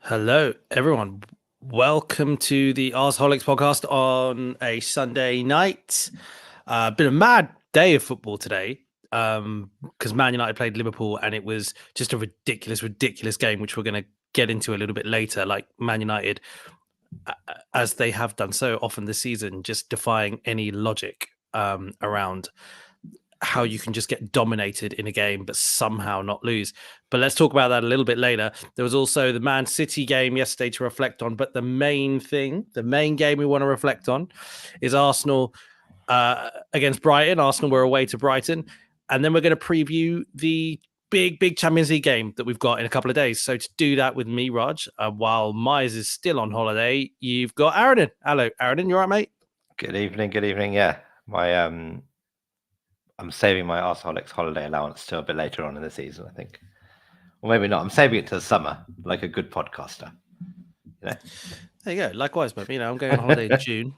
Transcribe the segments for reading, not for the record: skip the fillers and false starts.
Hello, everyone. Welcome to the Arseholics podcast on a Sunday night. Been a mad day of football today because Man United played Liverpool and it was just a ridiculous game, which we're going to get into a little bit later. Like Man United, as they have done so often this season, just defying any logic around how you can just get dominated in a game but somehow not lose. But let's talk about that a little bit later. There was also the Man City game yesterday to reflect on, but the main game we want to reflect on is Arsenal against Brighton. Arsenal were away to Brighton, and then we're going to preview the big Champions League game that we've got in a couple of days. So to do that with me, Raj, while Myers is still on holiday, you've got Aaron. Hello, Aaron. You all right, mate? Good evening. Yeah, I'm saving my Arseholics holiday allowance till a bit later on in the season, I think. Or maybe not. I'm saving it till summer, like a good podcaster. You know? There you go. Likewise, but I'm going on holiday in June.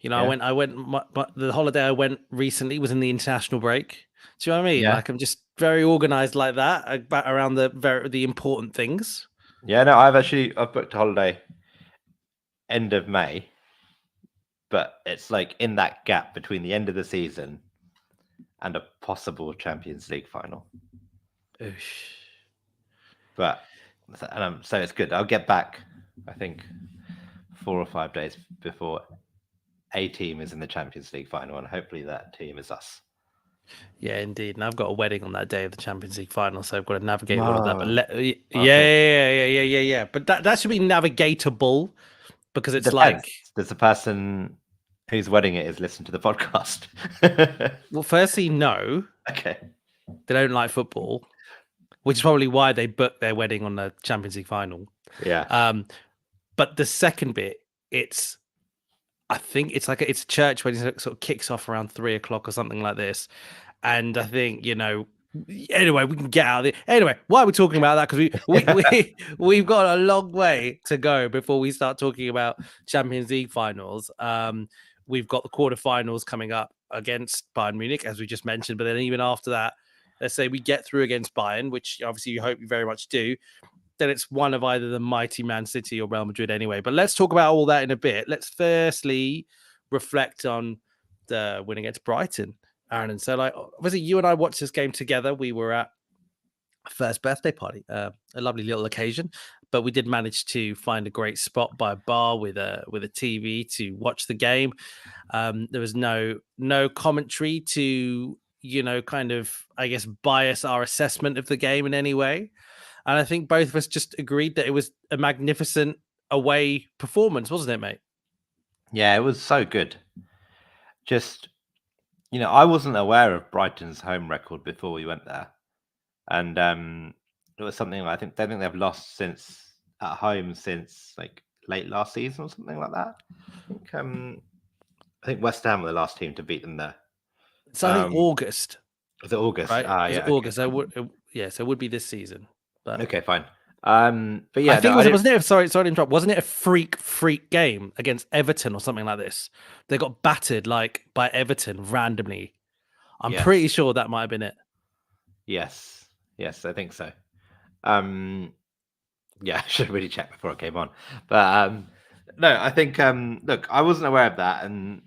Yeah. The holiday I went recently was in the international break. Do you know what I mean? Yeah. Like I'm just very organized like that around the important things. Yeah, no, I've booked a holiday end of May, but it's like in that gap between the end of the season and a possible Champions League final. Oosh. But so it's good. I'll get back, I think, 4 or 5 days before a team is in the Champions League final, and hopefully that team is us. Yeah, indeed. And I've got a wedding on that day of the Champions League final, so I've got to navigate all of that. But Okay. yeah. But that should be navigatable because it's like, does the person whose wedding it is listen to the podcast? well, firstly, no. Okay. They don't like football, which is probably why they booked their wedding on the Champions League final. Yeah. But the second bit, I think it's a church when it sort of kicks off around 3:00 or something like this. And I think, anyway, we can get out of it. Anyway, why are we talking about that? Because we've got a long way to go before we start talking about Champions League finals. We've got the quarterfinals coming up against Bayern Munich, as we just mentioned. But then even after that, let's say we get through against Bayern, which obviously you hope you very much do. Then it's one of either the mighty Man City or Real Madrid anyway. But let's talk about all that in a bit. Let's firstly reflect on the win against Brighton, Aaron. And so, like, obviously, you and I watched this game together. We were at a first birthday party, a lovely little occasion, but we did manage to find a great spot by a bar with a TV to watch the game. There was no commentary to kind of, I guess, bias our assessment of the game in any way. And I think both of us just agreed that it was a magnificent away performance, wasn't it, mate? Yeah, it was so good. Just, I wasn't aware of Brighton's home record before we went there. And it was something I think they've lost at home since like late last season or something like that. I think West Ham were the last team to beat them there. So I think August. Was it August? Right? Yeah, August. So it would be this season. But okay, fine. But yeah, I think wasn't it? Sorry to interrupt. Wasn't it a freak game against Everton or something like this? They got battered like by Everton randomly. I'm pretty sure that might have been it. Yes, I think so. Yeah, I should really check before I came on. But no, I think look, I wasn't aware of that, and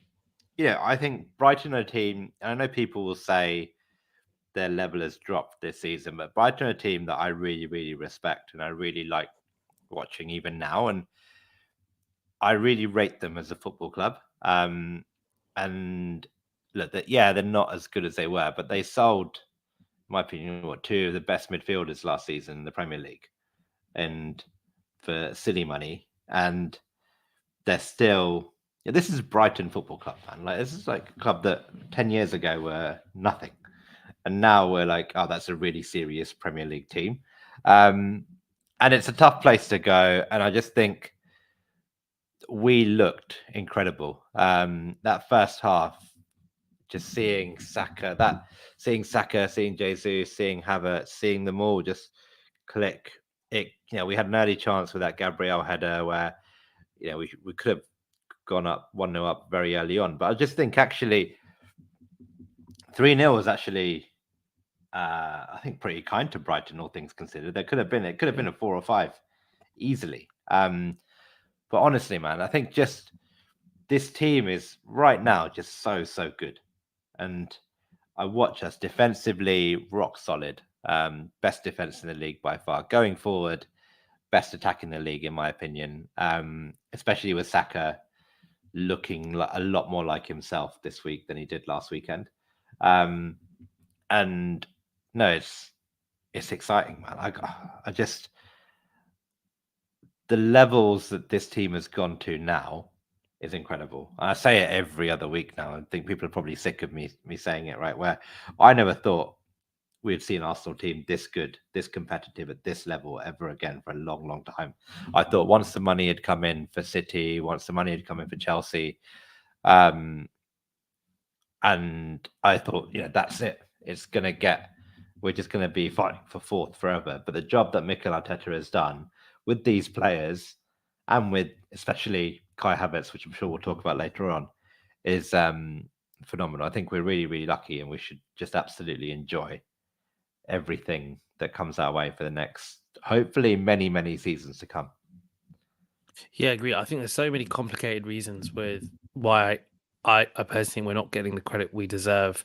I think Brighton are a team. And I know people will say their level has dropped this season, but Brighton are a team that I really respect and I really like watching even now, and I really rate them as a football club. And look, they're not as good as they were, but they sold, in my opinion, two of the best midfielders last season in the Premier League, and for silly money, and they're still. This is Brighton Football Club, man. Like, this is like a club that 10 years ago were nothing. And now we're like, oh, that's a really serious Premier League team. And it's a tough place to go. And I just think we looked incredible. That first half, just seeing Saka, seeing Jesus, seeing Havertz, seeing them all just click. We had an early chance with that Gabriel header where, we could have gone up 1-0 up very early on. But I just think actually 3-0 was actually, I think, pretty kind to Brighton, all things considered. It could have been a 4 or 5 easily. But honestly, man, I think just this team is right now just so good, and I watch us defensively rock solid. Best defense in the league by far. Going forward, best attack in the league, in my opinion. Especially with Saka looking a lot more like himself this week than he did last weekend. And no, it's exciting, man. I just the levels that this team has gone to now is incredible. I say it every other week now. I think people are probably sick of me saying it, right? Where I never thought we'd see an Arsenal team this good, this competitive at this level ever again for a long time. I thought once the money had come in for City, once the money had come in for Chelsea, and I thought, that's it. We're just going to be fighting for fourth forever. But the job that Mikel Arteta has done with these players and with especially Kai Havertz, which I'm sure we'll talk about later on, is phenomenal. I think we're really lucky, and we should just absolutely enjoy everything that comes our way for the next, hopefully, many seasons to come. Yeah, I agree. I think there's so many complicated reasons with why I personally think we're not getting the credit we deserve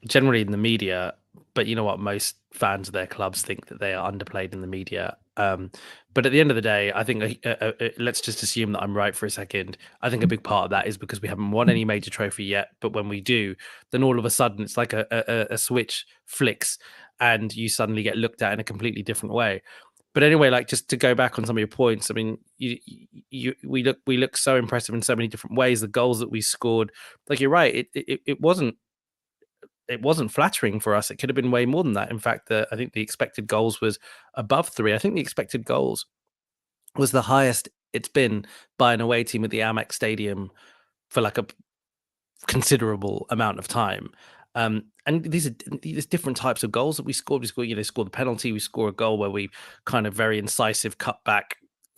generally in the media. But you know what? Most fans of their clubs think that they are underplayed in the media. But at the end of the day, I think let's just assume that I'm right for a second. I think a big part of that is because we haven't won any major trophy yet. But when we do, then all of a sudden it's like a switch flicks and you suddenly get looked at in a completely different way. But anyway, like just to go back on some of your points, I mean, we look so impressive in so many different ways. The goals that we scored, like you're right, it wasn't flattering for us. It could have been way more than that. In fact, I think the expected goals was above 3. I think the expected goals was the highest it's been by an away team at the Amex Stadium for like a considerable amount of time. And these different types of goals that we scored. We score the penalty. We score a goal where we kind of very incisive cutback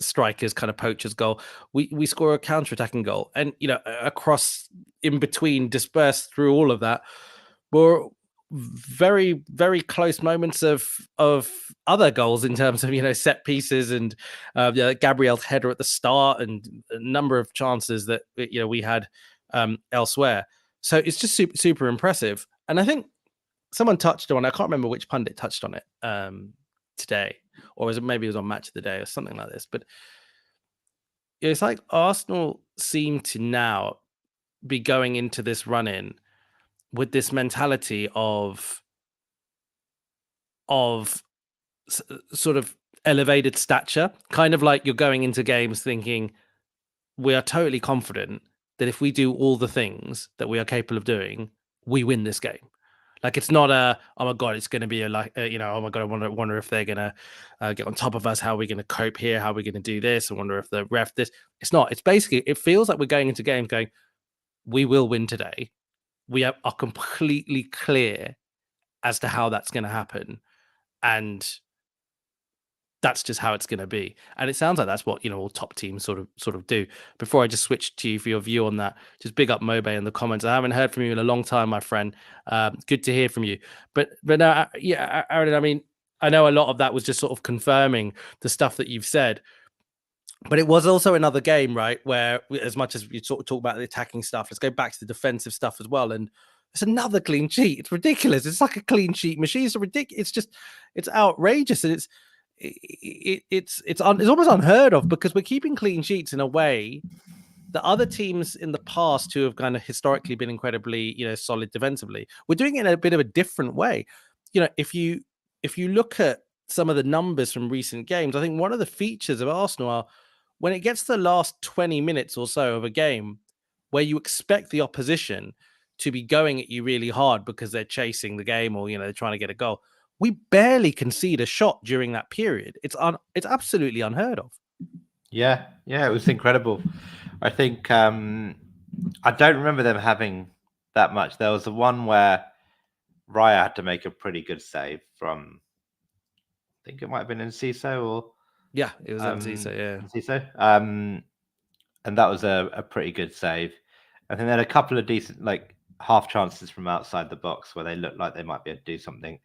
strikers, kind of poachers goal. We score a counter-attacking goal, and across in between, dispersed through all of that, were very close moments of other goals in terms of set pieces and Gabriel's header at the start and a number of chances that we had elsewhere. So it's just super impressive. And I think someone touched on, I can't remember which pundit touched on it today, or maybe it was on Match of the Day or something like this. But it's like Arsenal seem to now be going into this run-in with this mentality of sort of elevated stature, kind of like you're going into games thinking we are totally confident that if we do all the things that we are capable of doing, we win this game. Like it's not oh my god, it's going to be oh my god, I wonder if they're going to get on top of us. How are we going to cope here? How are we going to do this? I wonder if the ref this. It's not. It's basically, it feels like we're going into games going, we will win today. We are completely clear as to how that's going to happen, and that's just how it's going to be. And it sounds like that's what all top teams sort of do. Before I just switch to you for your view on that, just big up Mobe in the comments. I haven't heard from you in a long time, my friend. Good to hear from you. But no, yeah, Aaron. I mean, I know a lot of that was just sort of confirming the stuff that you've said. But it was also another game, right, where as much as we talk about the attacking stuff, let's go back to the defensive stuff as well. And it's another clean sheet. It's ridiculous. It's like a clean sheet machine. It's ridiculous. It's outrageous, and it's almost unheard of because we're keeping clean sheets in a way that other teams in the past who have kind of historically been incredibly solid defensively, we're doing it in a bit of a different way. If you look at some of the numbers from recent games, I think one of the features of Arsenal are when it gets to the last 20 minutes or so of a game where you expect the opposition to be going at you really hard because they're chasing the game or they're trying to get a goal, we barely concede a shot during that period. It's absolutely unheard of. Yeah, it was incredible. I think I don't remember them having that much. There was the one where Raya had to make a pretty good save from, I think it might have been Enciso or yeah, it was Enciso, yeah. Enciso. And that was a pretty good save. I think they had a couple of decent half chances from outside the box where they looked like they might be able to do something.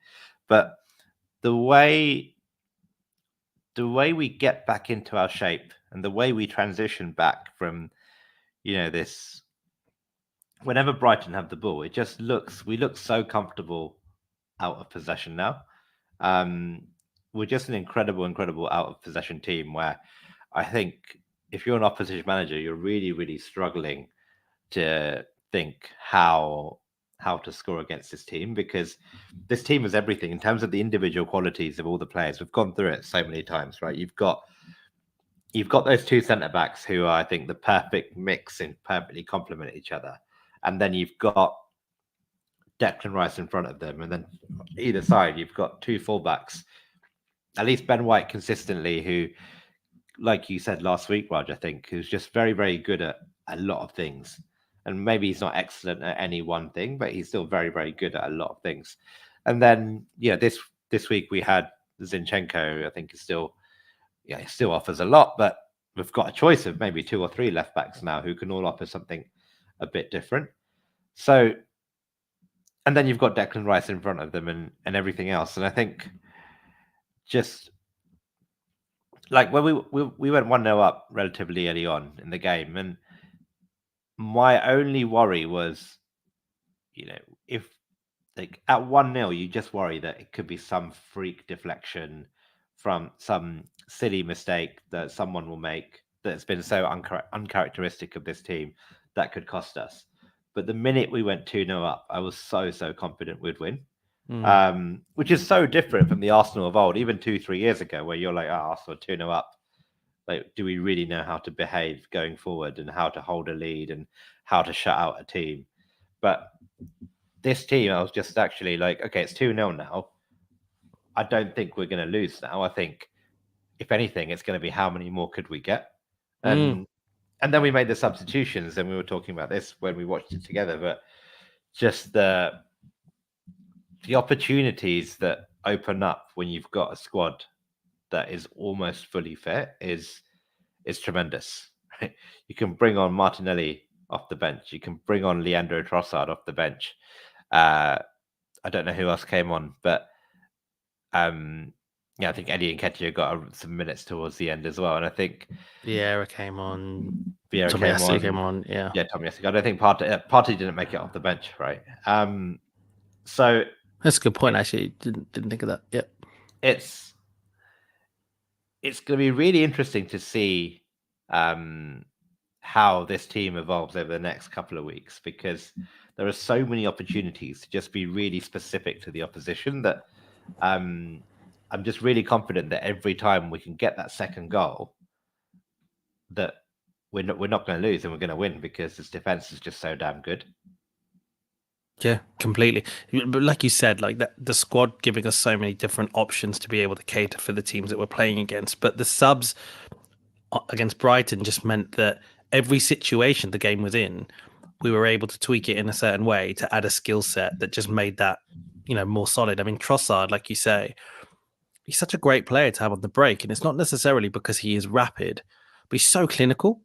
But the way the way we get back into our shape and the way we transition back from, this, whenever Brighton have the ball, we look so comfortable out of possession now. We're just an incredible out of possession team where I think if you're an opposition manager, you're really, really struggling to think how to score against this team, because this team is everything in terms of the individual qualities of all the players. We've gone through it so many times, right? You've got those two centre backs who are, I think, the perfect mix and perfectly complement each other, and then you've got Declan Rice in front of them, and then either side you've got two fullbacks. At least Ben White consistently, who, like you said last week, Raj, I think, who's just very, very good at a lot of things. And maybe he's not excellent at any one thing, but he's still very, very good at a lot of things. And then, this week we had Zinchenko. I think he still offers a lot, but we've got a choice of maybe two or three left backs now who can all offer something a bit different. So, and then you've got Declan Rice in front of them and everything else. And I think just like when we went 1-0 up relatively early on in the game, and my only worry was, if like at 1-0, you just worry that it could be some freak deflection from some silly mistake that someone will make that's been so uncharacteristic of this team that could cost us. But the minute we went 2-0 up, I was so confident we'd win. Which is so different from the Arsenal of old, even 2-3 years ago, where you're like, Arsenal 2-0 up. Like, do we really know how to behave going forward and how to hold a lead and how to shut out a team? But this team, I was just actually like, okay, it's 2-0 now. I don't think we're going to lose now. I think, if anything, it's going to be how many more could we get? And then we made the substitutions, and we were talking about this when we watched it together. But just the opportunities that open up when you've got a squad that is almost fully fit is tremendous. Right? You can bring on Martinelli off the bench. You can bring on Leandro Trossard off the bench. I don't know who else came on, but I think Eddie Nketiah got some minutes towards the end as well. And I think Vieira came on. Vieira came on. Yeah, Tomiyasu. I don't think Partey didn't make it off the bench, right? So that's a good point. Actually, didn't think of that. Yep. It's going to be really interesting to see how this team evolves over the next couple of weeks, because there are so many opportunities to just be really specific to the opposition that I'm just really confident that every time we can get that second goal, that we're not going to lose and we're going to win, because this defense is just so damn good. Yeah, completely. But like you said, like the squad giving us so many different options to be able to cater for the teams that we're playing against. But the subs against Brighton just meant that every situation the game was in, we were able to tweak it in a certain way to add a skill set that just made that, more solid. I mean, Trossard, like you say, he's such a great player to have on the break. And it's not necessarily because he is rapid, but he's so clinical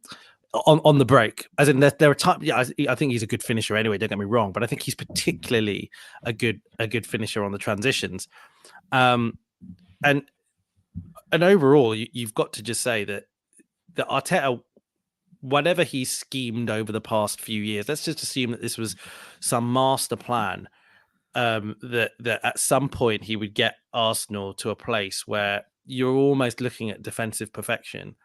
on the break. As in, there are times. Yeah, I think he's a good finisher anyway. Don't get me wrong, but I think he's particularly a good finisher on the transitions. And overall, you've got to just say that Arteta, whatever he's schemed over the past few years, let's just assume that this was some master plan. That at some point he would get Arsenal to a place where you're almost looking at defensive perfection.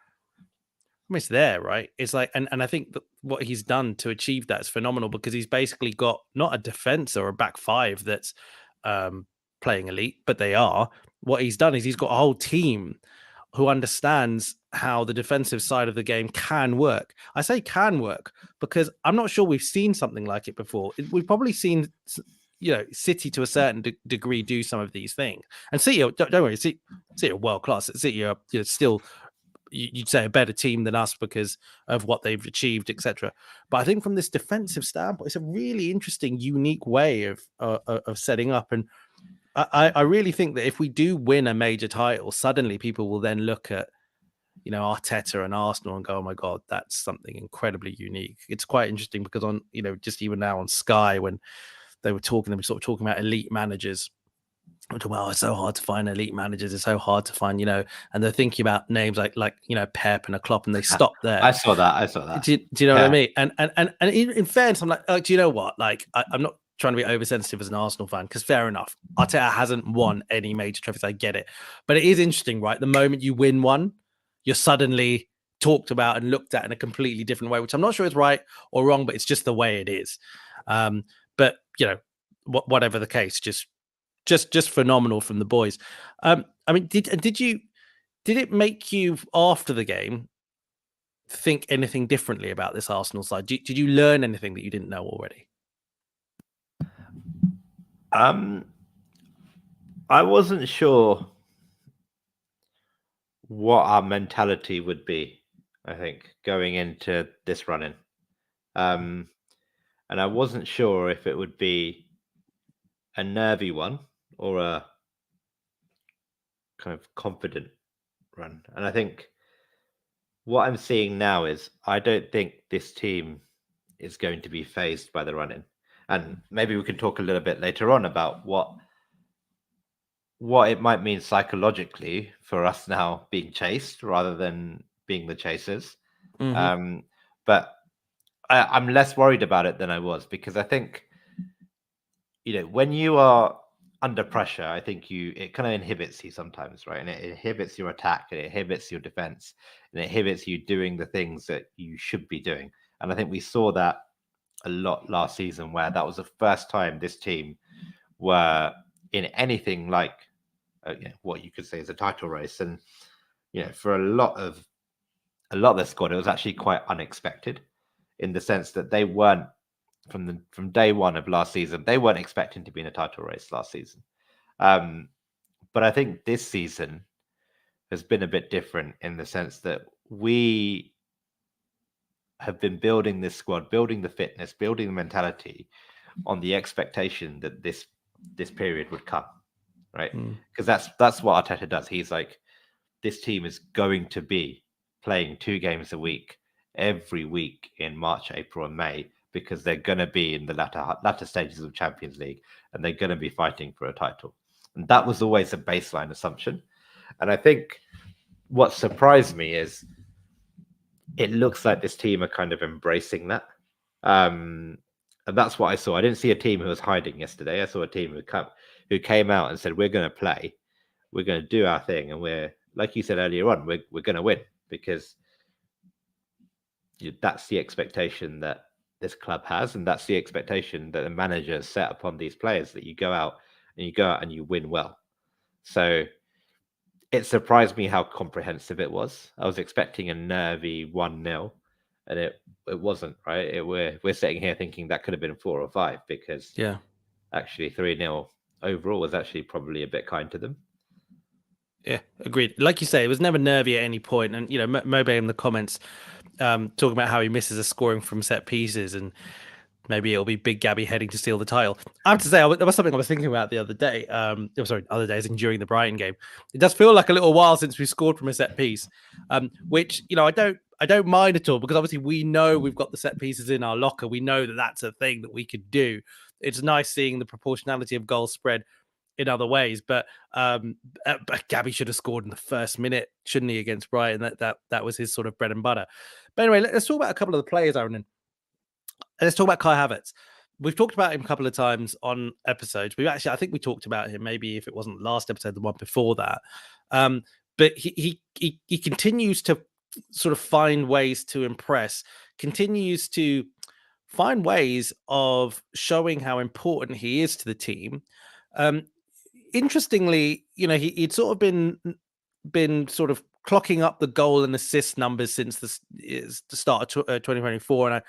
It's there, right? It's like, and I think that what he's done to achieve that is phenomenal, because he's basically got not a defense or a back five that's playing elite, but they are. What he's done is he's got a whole team who understands how the defensive side of the game can work. I say can work because I'm not sure we've seen something like it before. We've probably seen, City to a certain degree do some of these things. And City, don't worry, City are world class. City are still, you'd say, a better team than us because of what they've achieved, etc. But I think from this defensive standpoint, it's a really interesting, unique way of setting up. And I really think that if we do win a major title, suddenly people will then look at, Arteta and Arsenal and go, oh my God, that's something incredibly unique. It's quite interesting because on, just even now on Sky, when they were sort of talking about elite managers, Well, it's so hard to find elite managers. It's so hard to find, and they're thinking about names like Pep and a Klopp, and they stop there. I saw that. Do you know what I Yeah. mean? And in fairness, I'm like, do you know what? Like, I'm not trying to be oversensitive as an Arsenal fan, because fair enough, Arteta hasn't won any major trophies. I get it, but it is interesting, right? The moment you win one, you're suddenly talked about and looked at in a completely different way, which I'm not sure is right or wrong, but it's just the way it is. But whatever the case, just phenomenal from the boys. I mean, did it make you after the game think anything differently about this Arsenal side? Did you learn anything that you didn't know already? I wasn't sure what our mentality would be, I think, going into this run-in. And I wasn't sure if it would be a nervy one or a kind of confident run. And I think what I'm seeing now is I don't think this team is going to be phased by the run-in. And maybe we can talk a little bit later on about what it might mean psychologically for us now being chased rather than being the chasers. Mm-hmm. But I'm less worried about it than I was, because I think, when you are under pressure, I think it kind of inhibits you sometimes, right? And it inhibits your attack, and it inhibits your defense, and it inhibits you doing the things that you should be doing. And I think we saw that a lot last season, where that was the first time this team were in anything like what you could say is a title race. And for a lot of the squad, it was actually quite unexpected, in the sense that they weren't from day one of last season, they weren't expecting to be in a title race last season. But I think this season has been a bit different, in the sense that we have been building this squad, building the fitness, building the mentality on the expectation that this period would come, right? Because that's what Arteta does. He's like, this team is going to be playing 2 games a week every week in March, April, and May, because they're going to be in the latter stages of Champions League, and they're going to be fighting for a title. And that was always a baseline assumption. And I think what surprised me is it looks like this team are kind of embracing that. And that's what I saw. I didn't see a team who was hiding yesterday. I saw a team who came out and said, we're going to play, we're going to do our thing, and we're, like you said earlier on, we're going to win, because that's the expectation that this club has, and that's the expectation that the manager set upon these players, that you go out and you win well. So it surprised me how comprehensive it was. I was expecting a nervy 1-0, and it wasn't, right? We're sitting here thinking that could have been 4 or 5, because actually 3-0 overall was actually probably a bit kind to them. Yeah, agreed. Like you say, it was never nervy at any point. And, Mobe in the comments talking about how he misses a scoring from set pieces, and maybe it'll be Big Gabby heading to steal the title. I have to say, there was something I was thinking about the other day. Other days, and during the Brighton game. It does feel like a little while since we scored from a set piece, which, I don't mind at all, because obviously we know we've got the set pieces in our locker. We know that that's a thing that we could do. It's nice seeing the proportionality of goals spread in other ways, but Gabby should have scored in the first minute, shouldn't he, against Brighton? That was his sort of bread and butter. But anyway, let's talk about a couple of the players, Aaron. And let's talk about Kai Havertz. We've talked about him a couple of times on episodes. I think we talked about him, maybe if it wasn't the last episode, the one before that. But he continues to sort of find ways to impress, continues to find ways of showing how important he is to the team. Interestingly, he'd sort of been sort of clocking up the goal and assist numbers since the start of 2024, and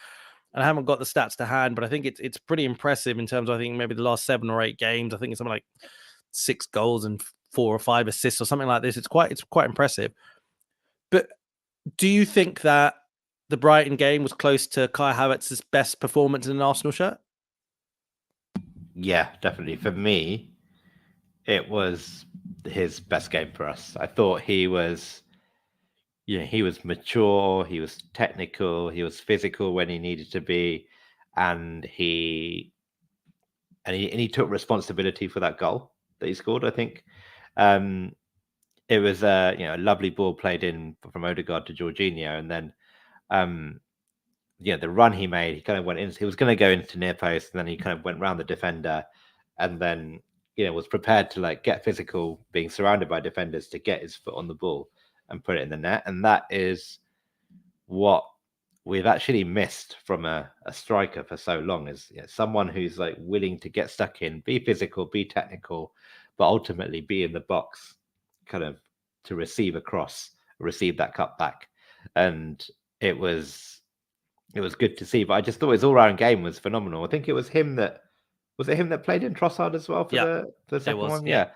I haven't got the stats to hand, but I think it's pretty impressive in terms of, I think, maybe the last 7 or 8 games. I think it's something like 6 goals and 4 or 5 assists or something like this. It's quite impressive. But do you think that the Brighton game was close to Kai Havertz's best performance in an Arsenal shirt? Yeah, definitely. For me, it was his best game for us. I thought he was, he was mature, he was technical, he was physical when he needed to be, and he took responsibility for that goal. that he scored. I think it was a lovely ball played in from Odegaard to Jorginho, and then the run he made, he kind of went in. He was going to go into near post, and then he kind of went round the defender, and then was prepared to like get physical, being surrounded by defenders to get his foot on the ball and put it in the net. And that is what we've actually missed from a striker for so long, is someone who's like willing to get stuck in, be physical, be technical, but ultimately be in the box, kind of to receive a cross, receive that cut back. And it was good to see. But I just thought his all-round game was phenomenal. I think it was him that played in Trossard as well for the second one. Yeah.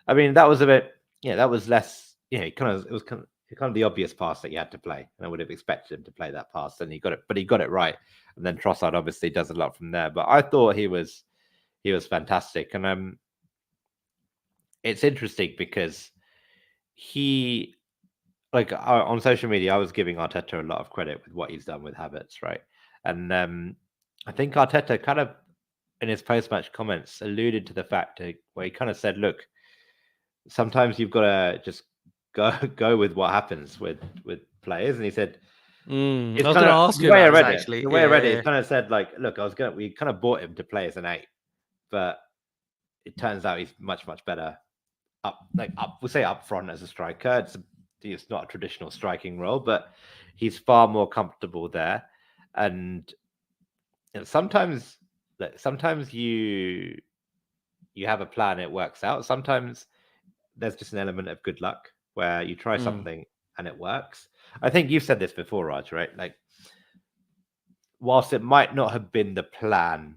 I mean, that was a bit, that was less, it was kind of the obvious pass that you had to play. And I would have expected him to play that pass, and he got it, but he got it right. And then Trossard obviously does a lot from there. But I thought he was fantastic. And it's interesting because he, like, on social media, I was giving Arteta a lot of credit with what he's done with Havertz, right? And I think Arteta kind of, in his post-match comments, alluded to the fact where he kind of said, look, sometimes you've got to just go with what happens with players. And he said, I was going to ask you about this, actually. The way I read it, he kind of said, like, look, we kind of bought him to play as an 8, but it turns out he's much, much better we'll say up front as a striker. It's not a traditional striking role, but he's far more comfortable there. And sometimes you have a plan, it works out. Sometimes there's just an element of good luck where you try something and it works. I think you've said this before, Raj, right? Like, whilst it might not have been the plan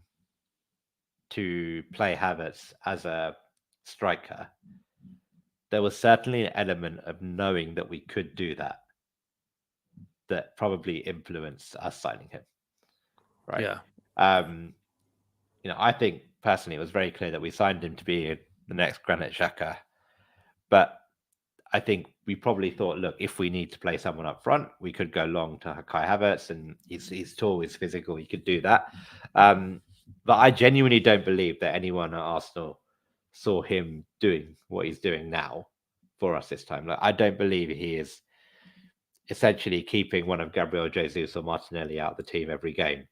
to play Havertz as a striker, there was certainly an element of knowing that we could do that probably influenced us signing him. Right. Yeah. I think personally it was very clear that we signed him to be the next Granit Xhaka. But I think we probably thought, look, if we need to play someone up front, we could go long to Kai Havertz, and he's tall, he's physical, he could do that. But I genuinely don't believe that anyone at Arsenal saw him doing what he's doing now for us this time. Like, I don't believe he is essentially keeping one of Gabriel Jesus or Martinelli out of the team every game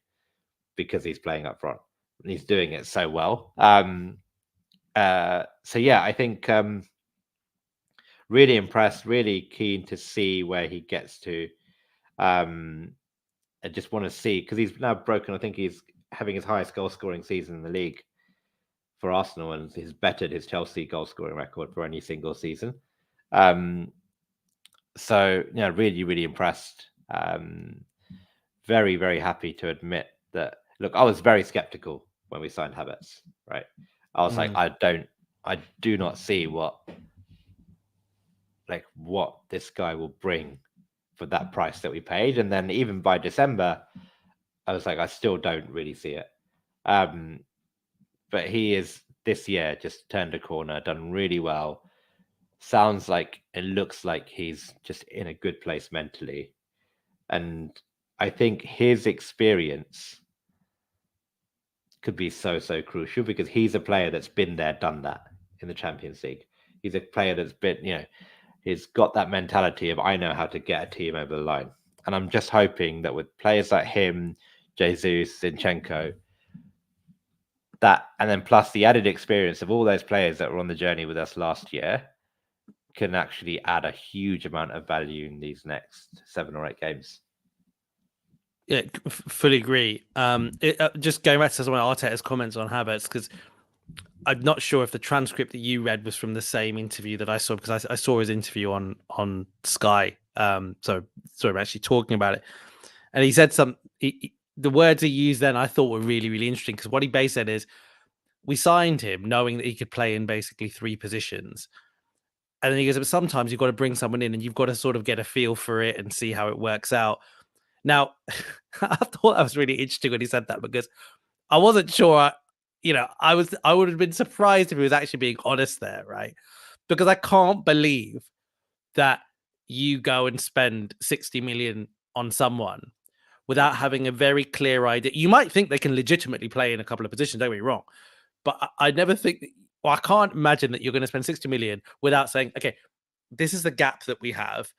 because he's playing up front, and he's doing it so well. So yeah, I think really impressed, really keen to see where he gets to. I just want to see, because he's now broken, I think he's having his highest goal scoring season in the league for Arsenal, and he's bettered his Chelsea goal scoring record for any single season. So really, really impressed. Very, very happy to admit that. Look, I was very skeptical when we signed Havertz, right? I was like, I do not see what this guy will bring for that price that we paid. And then even by December, I was like, I still don't really see it. But he is, this year, just turned a corner, done really well. Sounds like, it looks like he's just in a good place mentally. And I think his experience could be so crucial, because he's a player that's been there, done that in the Champions League. He's a player that's been, he's got that mentality of, I know how to get a team over the line. And I'm just hoping that with players like him, Jesus, Zinchenko, that, and then plus the added experience of all those players that were on the journey with us last year, can actually add a huge amount of value in these next 7 or 8 games. Yeah, fully agree. Just going back to some of Arteta's comments on Havertz, because I'm not sure if the transcript that you read was from the same interview that I saw, because I saw his interview on Sky. So we're actually talking about it, and he said the words he used then I thought were really, really interesting, because what he basically said is, we signed him knowing that he could play in basically 3 positions. And then he goes, but sometimes you've got to bring someone in and you've got to sort of get a feel for it and see how it works out. Now, I thought that was really interesting when he said that, because I wasn't sure, I would have been surprised if he was actually being honest there, right? Because I can't believe that you go and spend 60 million on someone without having a very clear idea. You might think they can legitimately play in a couple of positions, don't get me wrong, but I never think Well, I can't imagine that you're going to spend 60 million without saying, okay, this is the gap that we have.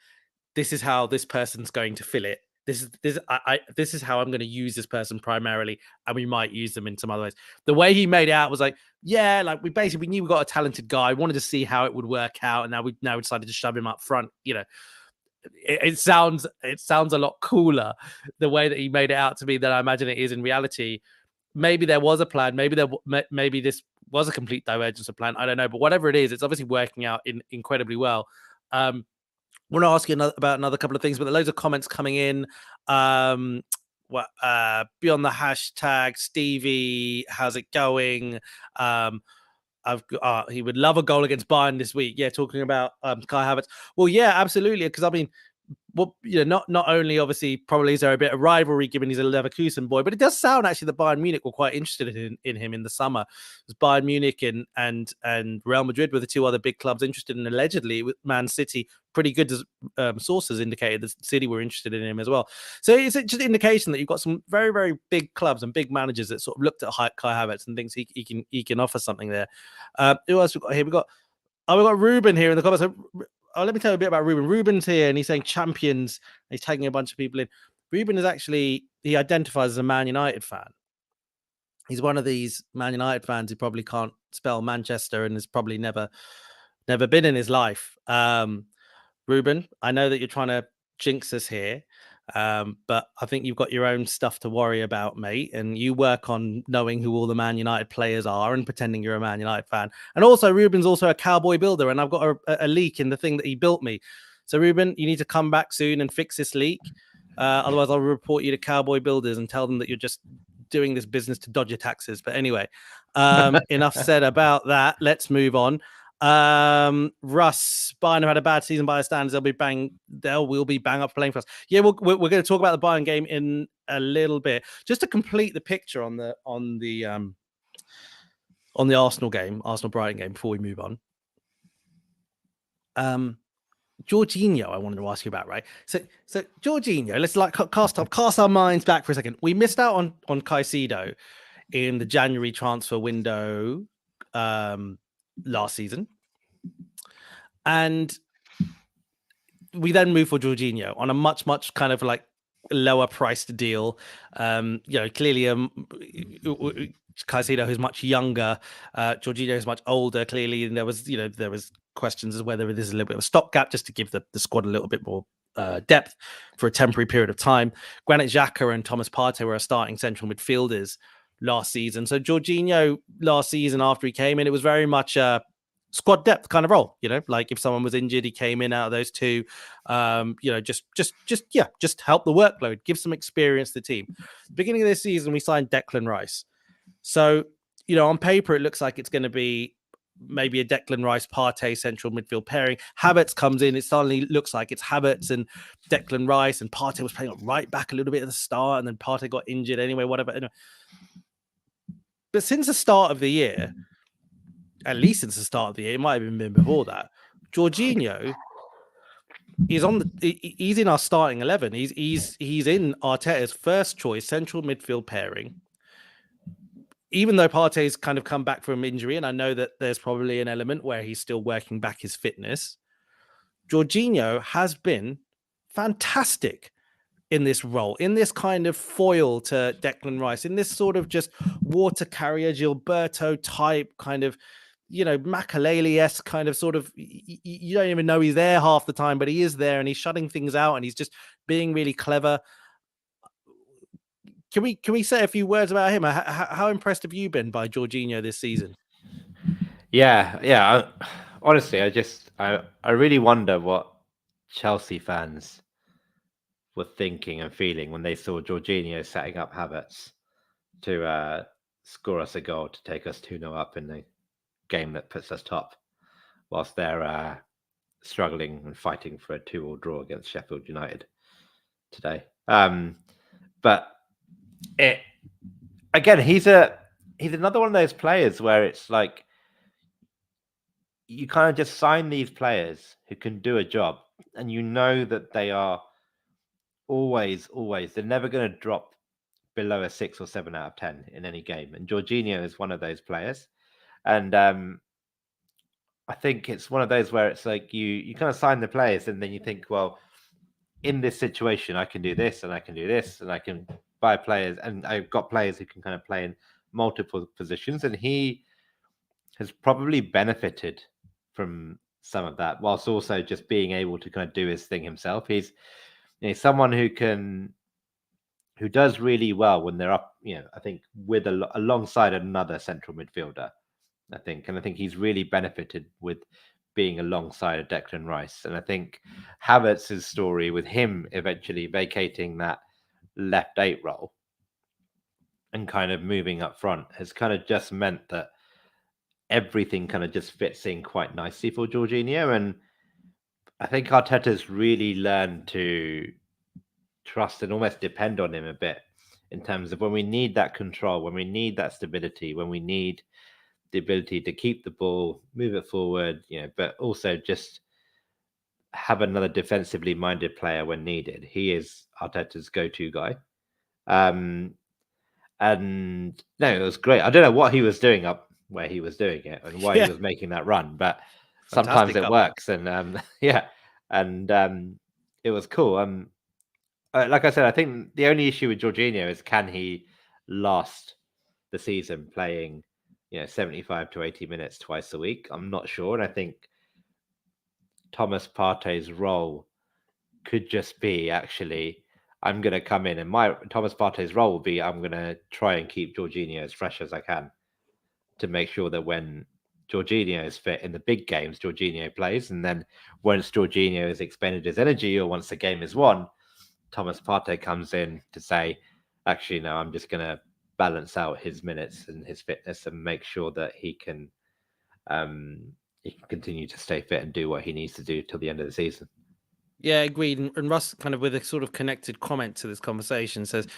This is how this person's going to fill it. This is how I'm going to use this person primarily, and we might use them in some other ways. The way he made it out was like, yeah, like we knew we got a talented guy. We wanted to see how it would work out, and now we decided to shove him up front. You know, it sounds a lot cooler the way that he made it out to me than I imagine it is in reality. Maybe there was a plan. Maybe this was a complete divergence of plan. I don't know, but whatever it is, it's obviously working out incredibly well. I want to ask you about another couple of things, but there are loads of comments coming in. Beyond the hashtag, Stevie, how's it going? He would love a goal against Bayern this week. Yeah, talking about Kai Havertz. Well, yeah, absolutely. Because I mean, well, you know, not only obviously probably is there a bit of rivalry given he's a Leverkusen boy, but it does sound actually that Bayern Munich were quite interested in him in the summer. It was Bayern Munich and Real Madrid were the two other big clubs interested in. Allegedly, with Man City, pretty good sources indicated that City were interested in him as well. So it's just an indication that you've got some very, very big clubs and big managers that sort of looked at Kai Havertz and thinks he can offer something there. Who else we got here? We got Ruben here in the comments. Let me tell you a bit about Ruben. Ruben's here and he's saying champions. He's tagging a bunch of people in. Ruben is actually, he identifies as a Man United fan. He's one of these Man United fans who probably can't spell Manchester and has probably never been in his life. Ruben, I know that you're trying to jinx us here, but I think you've got your own stuff to worry about, mate. And you work on knowing who all the Man United players are and pretending you're a Man United fan. And also, Ruben's also a cowboy builder, and I've got a leak in the thing that he built me. So, Ruben, you need to come back soon and fix this leak. Otherwise, I'll report you to Cowboy Builders and tell them that you're just doing this business to dodge your taxes. But anyway, enough said about that. Let's move on. Russ, Bayern have had a bad season by the standards. They'll will be bang up playing for us. Yeah, we're going to talk about the Bayern game in a little bit. Just to complete the picture on the Arsenal game, Arsenal Brighton game, before we move on. Jorginho, I wanted to ask you about, right? So Jorginho, let's like cast our minds back for a second. We missed out on Caicedo in the January transfer window last season, and we then moved for Jorginho on a much kind of like lower priced deal. You know, clearly Caicedo who's much younger, Jorginho is much older, clearly, and there was questions as whether this is a little bit of a stopgap just to give the squad a little bit more depth for a temporary period of time. Granit Xhaka and Thomas Partey were starting central midfielders last season. So Jorginho last season, after he came in, it was very much a squad depth kind of role. You know, like if someone was injured, he came in out of those two. You know, just help the workload, give some experience to the team. Beginning of this season, we signed Declan Rice. So, you know, on paper, it looks like it's going to be maybe a Declan Rice Partey central midfield pairing. Havertz comes in. It suddenly looks like it's Havertz and Declan Rice, and Partey was playing right back a little bit at the start, and then Partey got injured anyway, whatever. Anyway. But since the start of the year, at least since the start of the year, it might have been before that, Jorginho is he's in our starting 11. He's in Arteta's first choice central midfield pairing. Even though Partey's kind of come back from injury, and I know that there's probably an element where he's still working back his fitness, Jorginho has been fantastic in this role, in this kind of foil to Declan Rice, in this sort of just water carrier Gilberto type kind of, you know, Makalele-esque kind of sort of, you don't even know he's there half the time, but he is there and he's shutting things out and he's just being really clever. Can we say a few words about him? How impressed have you been by Jorginho this season? Yeah. Honestly, I really wonder what Chelsea fans were thinking and feeling when they saw Jorginho setting up Havertz to score us a goal to take us 2-0 up in the game that puts us top, whilst they're struggling and fighting for a 2-2 draw against Sheffield United today. But he's another one of those players where it's like you kind of just sign these players who can do a job, and you know that they are always they're never going to drop below a 6 or 7 out of 10 in any game. And Jorginho is one of those players. And I think it's one of those where it's like you kind of sign the players and then you think, well, in this situation, I can do this and I can do this and I can buy players, and I've got players who can kind of play in multiple positions, and he has probably benefited from some of that, whilst also just being able to kind of do his thing himself. He's someone who does really well when they're up. I think with alongside another central midfielder. I think he's really benefited with being alongside a Declan Rice. And I think Havertz's story with him eventually vacating that left 8 role and kind of moving up front has kind of just meant that everything kind of just fits in quite nicely for Jorginho. And I think Arteta's really learned to trust and almost depend on him a bit in terms of when we need that control, when we need that stability, when we need the ability to keep the ball, move it forward, but also just have another defensively minded player when needed. He is Arteta's go-to guy. And no, it was great. I don't know what he was doing up where he was doing it and why he was making that run, but sometimes it works. And it was cool. Like I said, I think the only issue with Jorginho is, can he last the season playing 75 to 80 minutes twice a week? I'm not sure. And I think Thomas Partey's role could just be, actually, I'm going to come in, and Thomas Partey's role will be, I'm going to try and keep Jorginho as fresh as I can to make sure that when Jorginho is fit in the big games, Jorginho plays. And then once Jorginho has expended his energy, or once the game is won, Thomas Partey comes in to say, actually, no, I'm just going to balance out his minutes and his fitness and make sure that he can continue to stay fit and do what he needs to do till the end of the season. Yeah, agreed. And Russ, kind of with a sort of connected comment to this conversation, says,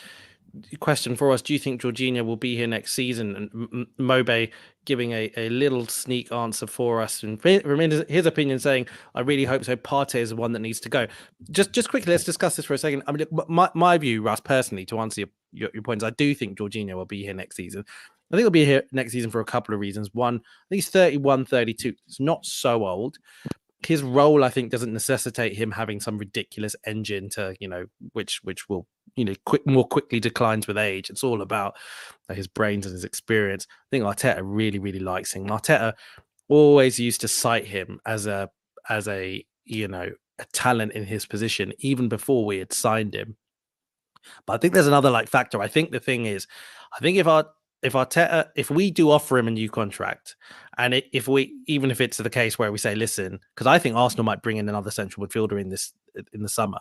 question for us: do you think Jorginho will be here next season? And Mobe giving a little sneak answer for us, and from his opinion, saying, I really hope so. Partey is the one that needs to go. Just quickly, let's discuss this for a second. I mean, my view, Russ, personally, to answer your points, I do think Jorginho will be here next season. I think he'll be here next season for a couple of reasons. One, I think he's 31, 32. It's not so old. His role, I think, doesn't necessitate him having some ridiculous engine to, which will, more quickly declines with age. It's all about his brains and his experience. I think Arteta really, really likes him. Arteta always used to cite him as a talent in his position, even before we had signed him. But I think there's another factor. I think the thing is, I think if Arteta, if we do offer him a new contract, and even if it's the case where we say, listen, because I think Arsenal might bring in another central midfielder in the summer,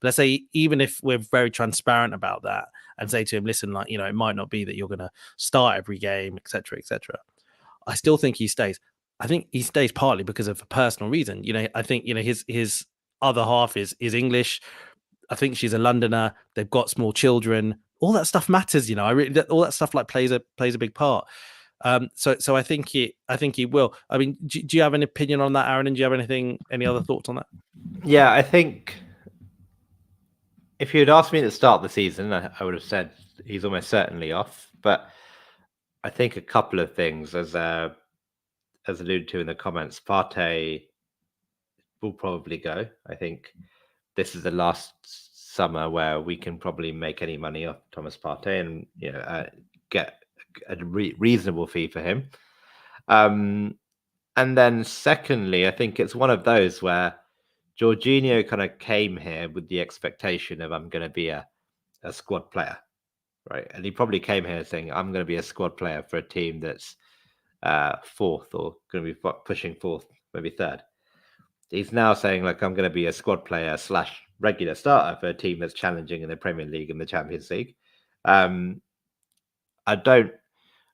but let's say, even if we're very transparent about that and say to him, listen, it might not be that you're going to start every game, etc., etc. I still think he stays. I think he stays partly because of a personal reason. I think his other half is English. I think she's a Londoner. They've got small children. All that stuff matters, all that stuff plays a big part. So I think he will. I mean, do you have an opinion on that, Aaron? And do you have any other thoughts on that? Yeah, I think if you had asked me at the start of the season, I would have said he's almost certainly off. But I think a couple of things, as alluded to in the comments, Partey will probably go. I think this is the last summer where we can probably make any money off Thomas Partey and get a reasonable fee for him. And then secondly, I think it's one of those where Jorginho kind of came here with the expectation of, I'm going to be a squad player, right? And he probably came here saying, I'm going to be a squad player for a team that's fourth, or going to be pushing fourth, maybe third. He's now saying, I'm going to be a squad player / regular starter for a team that's challenging in the Premier League and the Champions League. I don't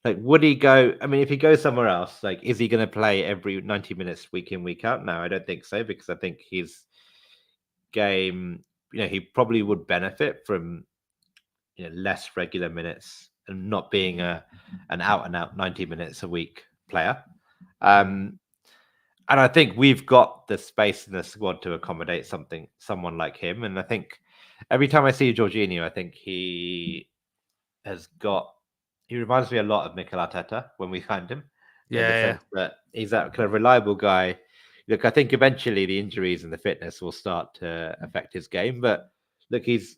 would he go? I mean, if he goes somewhere else, is he going to play every 90 minutes week in, week out? No, I don't think so, because I think his game, he probably would benefit from less regular minutes and not being an out and out 90 minutes a week player. And I think we've got the space in the squad to accommodate someone like him. And I think every time I see Jorginho, I think he reminds me a lot of Mikel Arteta when we signed him. in the Yeah, sense that he's that kind of reliable guy. Look, I think eventually the injuries and the fitness will start to affect his game, but look, he's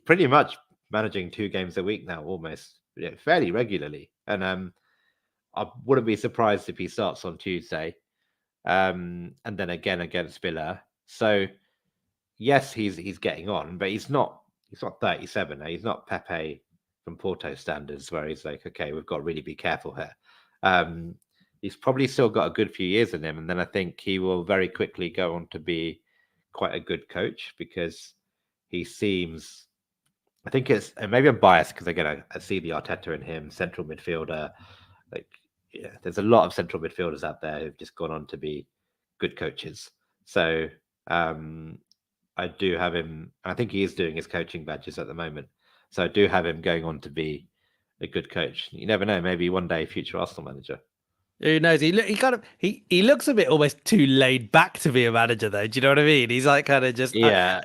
pretty much managing 2 games a week now, almost, fairly regularly. And I wouldn't be surprised if he starts on Tuesday, and then again against Villa. So yes, he's getting on, but he's not 37. He's not Pepe from Porto standards, where he's like, okay, we've got to really be careful here. He's probably still got a good few years in him, and then I think he will very quickly go on to be quite a good coach, because he seems. I think it's, and maybe I'm biased because again I see the Arteta in him, central midfielder. Like, yeah, there's a lot of central midfielders out there who've just gone on to be good coaches. So I do have him. I think he is doing his coaching badges at the moment. So I do have him going on to be a good coach. You never know. Maybe one day, future Arsenal manager. who knows? He kind of he looks a bit almost too laid back to be a manager, though. Do you know what I mean? He's like kind of just Yeah,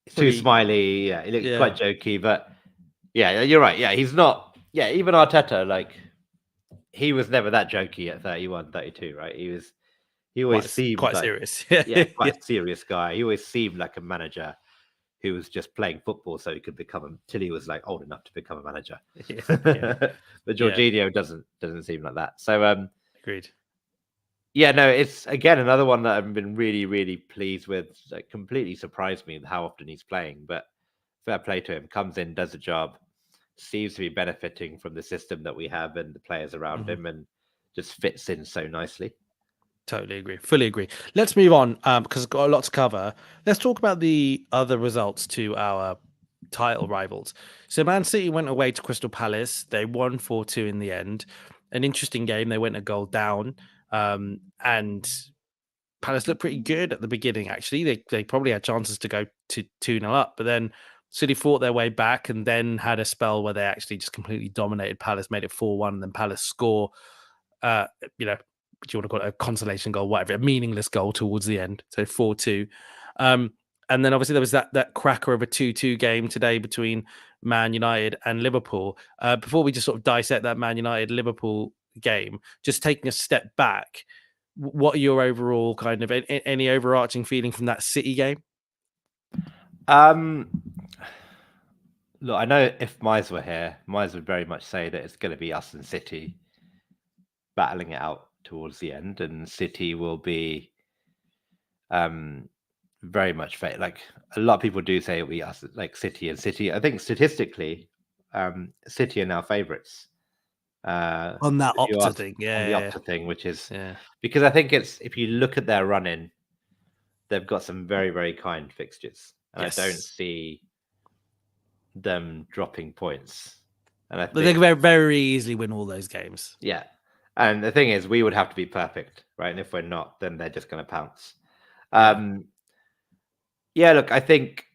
it's too pretty, smiley. Yeah, he looks yeah. quite jokey. But yeah, you're right. Yeah, he's not. Yeah, even Arteta, like, he was never that jokey at 31, 32, right? He always seemed quite like, serious. yeah, quite a serious guy. He always seemed like a manager who was just playing football so he could become till he was like old enough to become a manager. Yeah. But Jorginho doesn't seem like that. So Agreed. yeah, no, it's again another one that I've been really, really pleased with. Like, completely surprised me how often he's playing, but fair play to him. Comes in, does the job, seems to be benefiting from the system that we have and the players around him, and just fits in so nicely. Totally agree. Fully agree. Let's move on because I've got a lot to cover. Let's talk about the other results to our title rivals. So Man City went away to Crystal Palace. They won 4-2 in the end. An interesting game. They went a goal down, and Palace looked pretty good at the beginning, actually. They probably had chances to go to 2-0 up, but then City fought their way back and then had a spell where they actually just completely dominated Palace, made it 4-1, and then Palace score, you know, do you want to call it a consolation goal, whatever, a meaningless goal towards the end. So 4-2. And then obviously there was that cracker of a 2-2 game today between Man United and Liverpool. Before we just sort of dissect that Man United Liverpool game, just taking a step back, what are your overall kind of any overarching feeling from that City game? Look, I know if Mize were here, Mize would very much say that it's going to be us and City battling it out towards the end, and City will be very much like a lot of people do say it'll be us, like City and City. I think statistically, City are now favourites. On that Opta thing, on the Opta thing, which is yeah, because I think it's, if you look at their run-in, they've got some very, very kind fixtures, and I don't see them dropping points. And I think they can very, very easily win all those games. Yeah, and the thing is, we would have to be perfect, right? And if we're not, then they're just going to pounce. Yeah, look, I think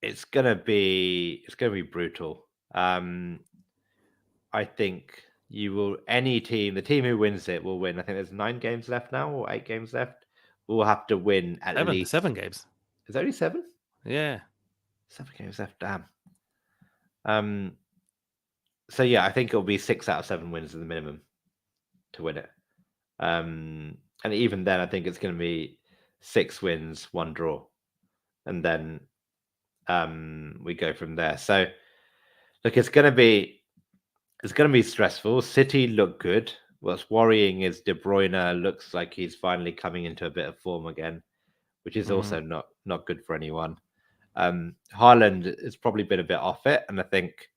it's gonna be brutal. I think the team who wins it will win. I think there's 9 games left now, or 8 games left. We'll have to win at least 7 games. Is there only 7? Yeah. 7 games left. Damn. So yeah, I think it'll be 6 out of 7 wins is the minimum to win it. And even then, I think it's going to be 6 wins, 1 draw, and then we go from there. So look, it's going to be stressful. City look good. What's worrying is De Bruyne looks like he's finally coming into a bit of form again, which is also not good for anyone. Haaland has probably been a bit off it, and I think,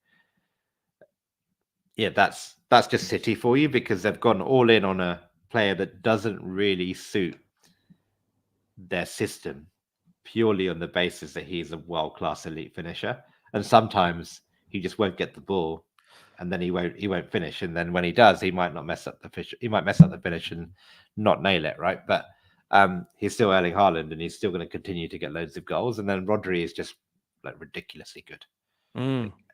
yeah, that's just City for you, because they've gone all in on a player that doesn't really suit their system, purely on the basis that he's a world-class elite finisher, and sometimes he just won't get the ball, and then he won't finish, and then when he does, he might not mess up the finish. He might mess up the finish and not nail it, right? But he's still Erling Haaland, and he's still going to continue to get loads of goals. And then Rodri is just like ridiculously good.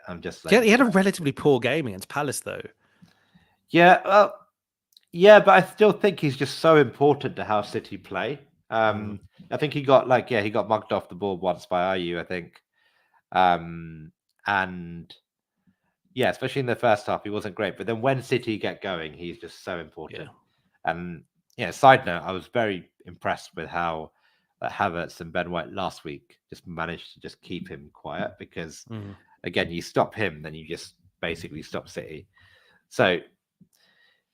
I'm just like, he had a relatively poor game against Palace, though. Yeah, well, yeah, but I still think he's just so important to how City play. I think he got mugged off the ball once by Ayew, I think, and Yeah, especially in the first half, he wasn't great. But then when City get going, he's just so Yeah. important. And side note, I was very impressed with how Havertz and Ben White last week just managed to just keep him quiet because, again, you stop him, then you just basically stop City. So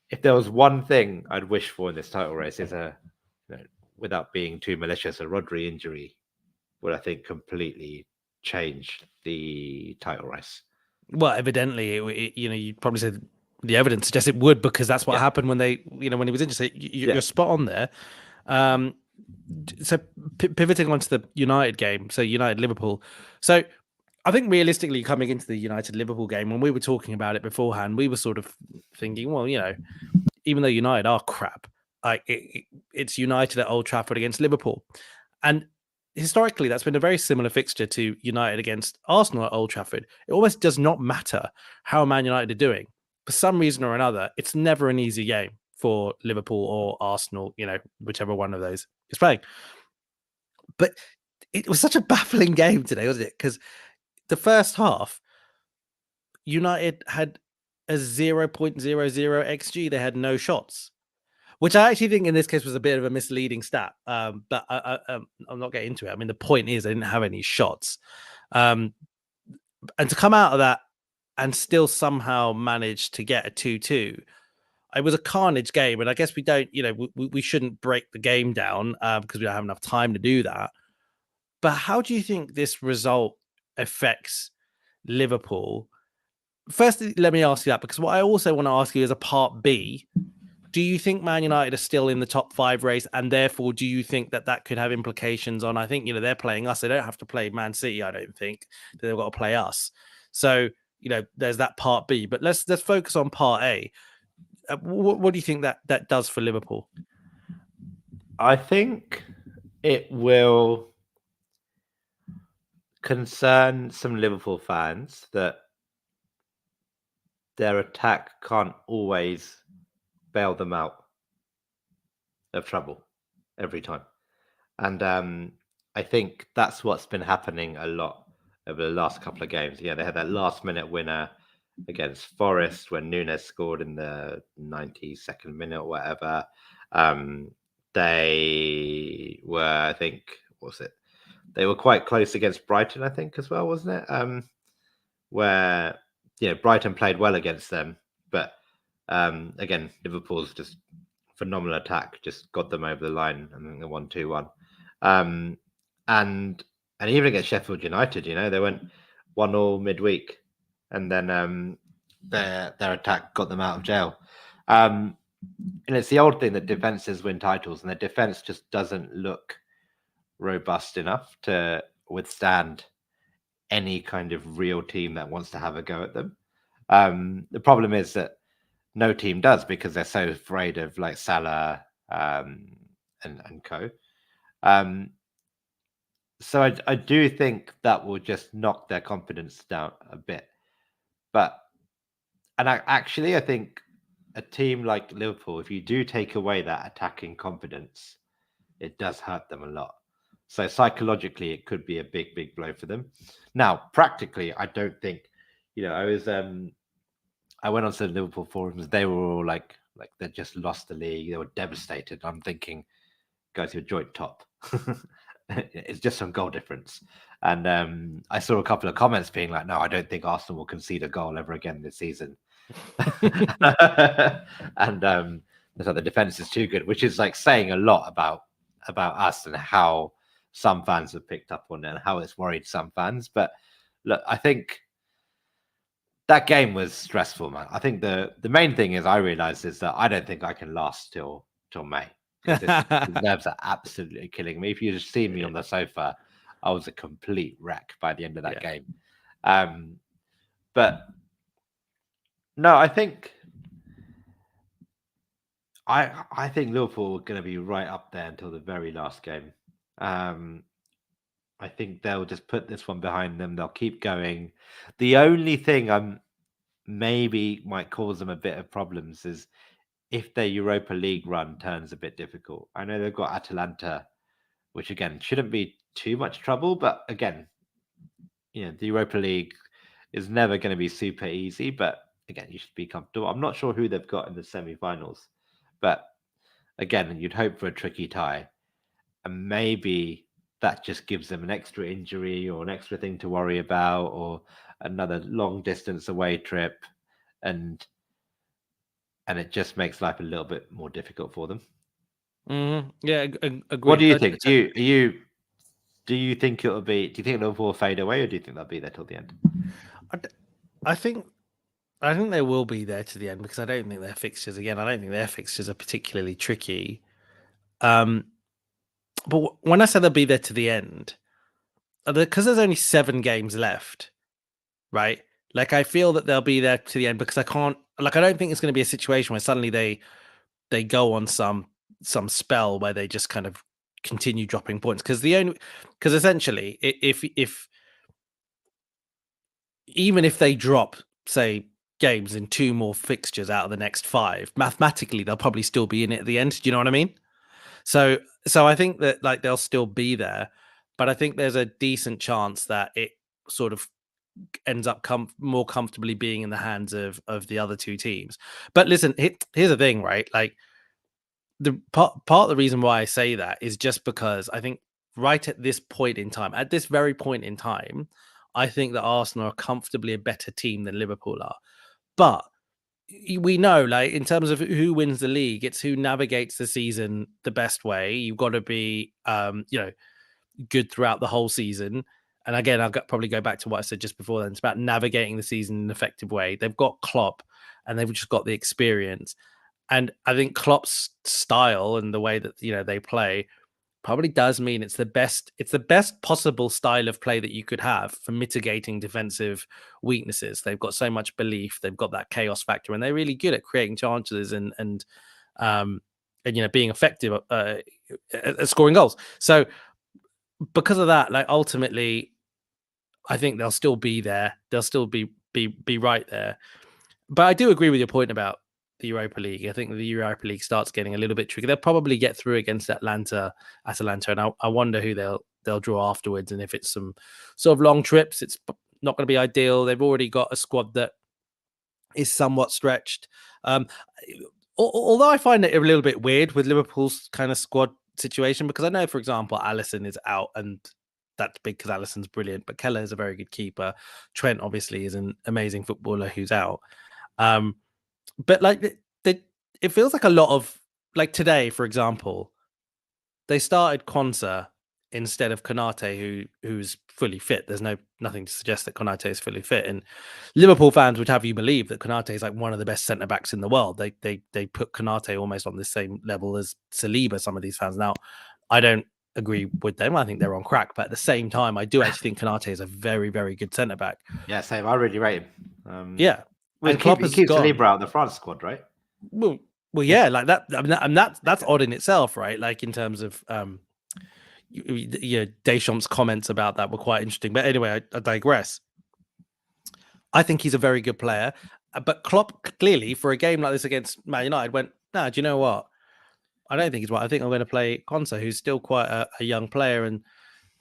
if there was one thing I'd wish for in this title race is without being too malicious, a Rodri injury would, I think, completely change the title race. Well, evidently, you'd probably say the evidence suggests it would, because that's what happened when they, when he was injured. So you're spot on there. So pivoting onto the United game, so United Liverpool. So I think realistically, coming into the United Liverpool game, when we were talking about it beforehand, we were sort of thinking, well, even though United are crap, it's United at Old Trafford against Liverpool, and historically that's been a very similar fixture to United against Arsenal at Old Trafford. It almost does not matter how Man United are doing. For some reason or another, it's never an easy game for Liverpool or Arsenal, whichever one of those is playing. But it was such a baffling game today, wasn't it? Because the first half, United had a 0.00 XG. They had no shots, which I actually think in this case was a bit of a misleading stat. But I'm not getting into it. I mean, the point is they didn't have any shots. And to come out of that and still somehow manage to get a 2-2, it was a carnage game. And I guess we don't, we shouldn't break the game down because we don't have enough time to do that. But how do you think this result affects Liverpool? First, let me ask you that, because what I also want to ask you is a part B. Do you think Man United are still in the top 5 race? And therefore, do you think that could have implications on, I think, they're playing us. They don't have to play Man City, I don't think. They've got to play us. So, there's that part B. But let's focus on part A. What do you think that does for Liverpool? I think it will concern some Liverpool fans that their attack can't always bail them out of trouble every time. And I think that's what's been happening a lot over the last couple of games. Yeah, they had that last minute winner against Forest when Nunes scored in the 92nd minute or whatever. They were, I think, they were quite close against Brighton, I think, as well, wasn't it? Where Brighton played well against them, but again, Liverpool's just phenomenal attack just got them over the line. I think they won 2-1. And even against Sheffield United, they went 1-1 midweek, and then their attack got them out of jail. And it's the old thing that defenses win titles, and their defense just doesn't look robust enough to withstand any kind of real team that wants to have a go at them. The problem is that no team does, because they're so afraid of like Salah and co. So I do think that will just knock their confidence down a bit. And I think a team like Liverpool, if you do take away that attacking confidence, it does hurt them a lot. So psychologically, it could be a big, big blow for them. Now, practically, I don't think, I went onto the Liverpool forums. They were all like they just lost the league. They were devastated. I'm thinking, guys, you're joint top. It's just some goal difference. And I saw a couple of comments being like, no, I don't think Arsenal will concede a goal ever again this season. And so the defense is too good, which is like saying a lot about us and how some fans have picked up on it and how it's worried some fans. But look, I think that game was stressful, man. I think the main thing is I realized is that I don't think I can last till May. The nerves are absolutely killing me. If you just see me on the sofa, I was a complete wreck by the end of that game. But no, I think Liverpool are going to be right up there until the very last game. I think they'll just put this one behind them. They'll keep going. The only thing maybe might cause them a bit of problems is if their Europa League run turns a bit difficult. I know they've got Atalanta, which again shouldn't be too much trouble, but again, the Europa League, is never going to be super easy. But again, you should be comfortable. I'm not sure who they've got in the semi-finals, but again, you'd hope for a tricky tie, and maybe that just gives them an extra injury or an extra thing to worry about, or another long distance away trip, and it just makes life a little bit more difficult for them. Yeah, agreed. What do you think? Do you think it'll be? Do you think Liverpool will fade away, or do you think they'll be there till the end? I think they will be there to the end because I don't think their fixtures are particularly tricky. But when I say they'll be there to the end, because there's only 7 games left, right? Like I feel that they'll be there to the end because I don't think it's going to be a situation where suddenly they go on some spell where they just kind of continue dropping points because essentially if even if they drop, say, games in 2 more fixtures out of the next 5, mathematically they'll probably still be in it at the end. Do you know what I mean? So I think that like they'll still be there, but I think there's a decent chance that it sort of ends up more comfortably being in the hands of the other 2 teams. But listen, here's the thing, right? Like the part of the reason why I say that is just because I think right at this very point in time, I think that Arsenal are comfortably a better team than Liverpool are. But we know, like, in terms of who wins the league, it's who navigates the season the best way. You've got to be, good throughout the whole season. And again, probably go back to what I said just before then. It's about navigating the season in an effective way. They've got Klopp and they've just got the experience. And I think Klopp's style and the way that, they play probably does mean it's the best possible style of play that you could have for mitigating defensive weaknesses. They've got so much belief, they've got that chaos factor, and they're really good at creating chances and being effective at scoring goals. So because of that, like ultimately, I think they'll still be there. They'll still be right there. But I do agree with your point about the Europa League. I think the Europa League starts getting a little bit tricky. They'll probably get through against Atalanta, and I wonder who they'll draw afterwards. And if it's some sort of long trips, it's not going to be ideal. They've already got a squad that is somewhat stretched. Although I find it a little bit weird with Liverpool's kind of squad situation, because I know, for example, Alisson is out, and that's big because Alisson's brilliant, but Keller is a very good keeper. Trent obviously is an amazing footballer who's out. But like it feels like a lot of, like, today, for example, they started Konsa instead of Konate, who's fully fit. There's nothing to suggest that Konate is fully fit, and Liverpool fans would have you believe that Konate is like one of the best centre backs in the world. They put Konate almost on the same level as Saliba. Some of these fans. Now, I don't agree with them. I think they're on crack, but at the same time, I do actually think Konate is a very, very good centre back. Yeah, same. I really rate him. Yeah, and Klopp keeps Saliba out of the France squad, right? Well, yeah, like that. I mean, that's odd in itself, right? Like in terms of Deschamps' comments about that were quite interesting. But anyway, I digress. I think he's a very good player, but Klopp clearly for a game like this against Man United went, "Nah, do you know what? I don't think he's right. I think I'm going to play Konsa, who's still quite a young player, and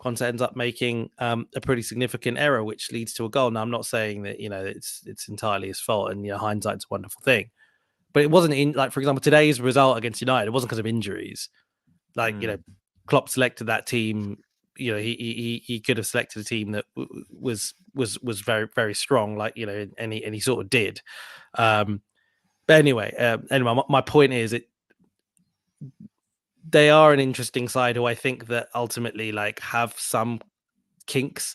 Konsa ends up making a pretty significant error, which leads to a goal. Now, I'm not saying that it's entirely his fault, and hindsight's a wonderful thing. But it wasn't in, like, for example, today's result against United, it wasn't because of injuries. Like, Klopp selected that team. He could have selected a team that was very, very strong, like, and he sort of did. But anyway, my point is they are an interesting side who I think that ultimately, like, have some kinks,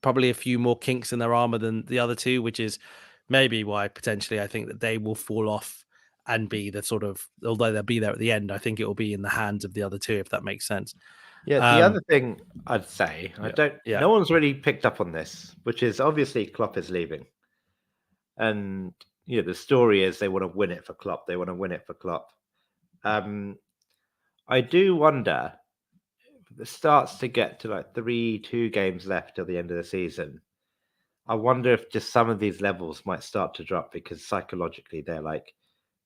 probably a few more kinks in their armor than the other two, which is maybe why potentially I think that they will fall off and be the sort of, although they'll be there at the end, I think it will be in the hands of the other two, if that makes sense. Yeah, the other thing I'd say, no one's really picked up on this, which is obviously Klopp is leaving. And, the story is they want to win it for Klopp. They want to win it for Klopp. I do wonder, if it starts to get to like 2 games left till the end of the season, I wonder if just some of these levels might start to drop because psychologically they're like,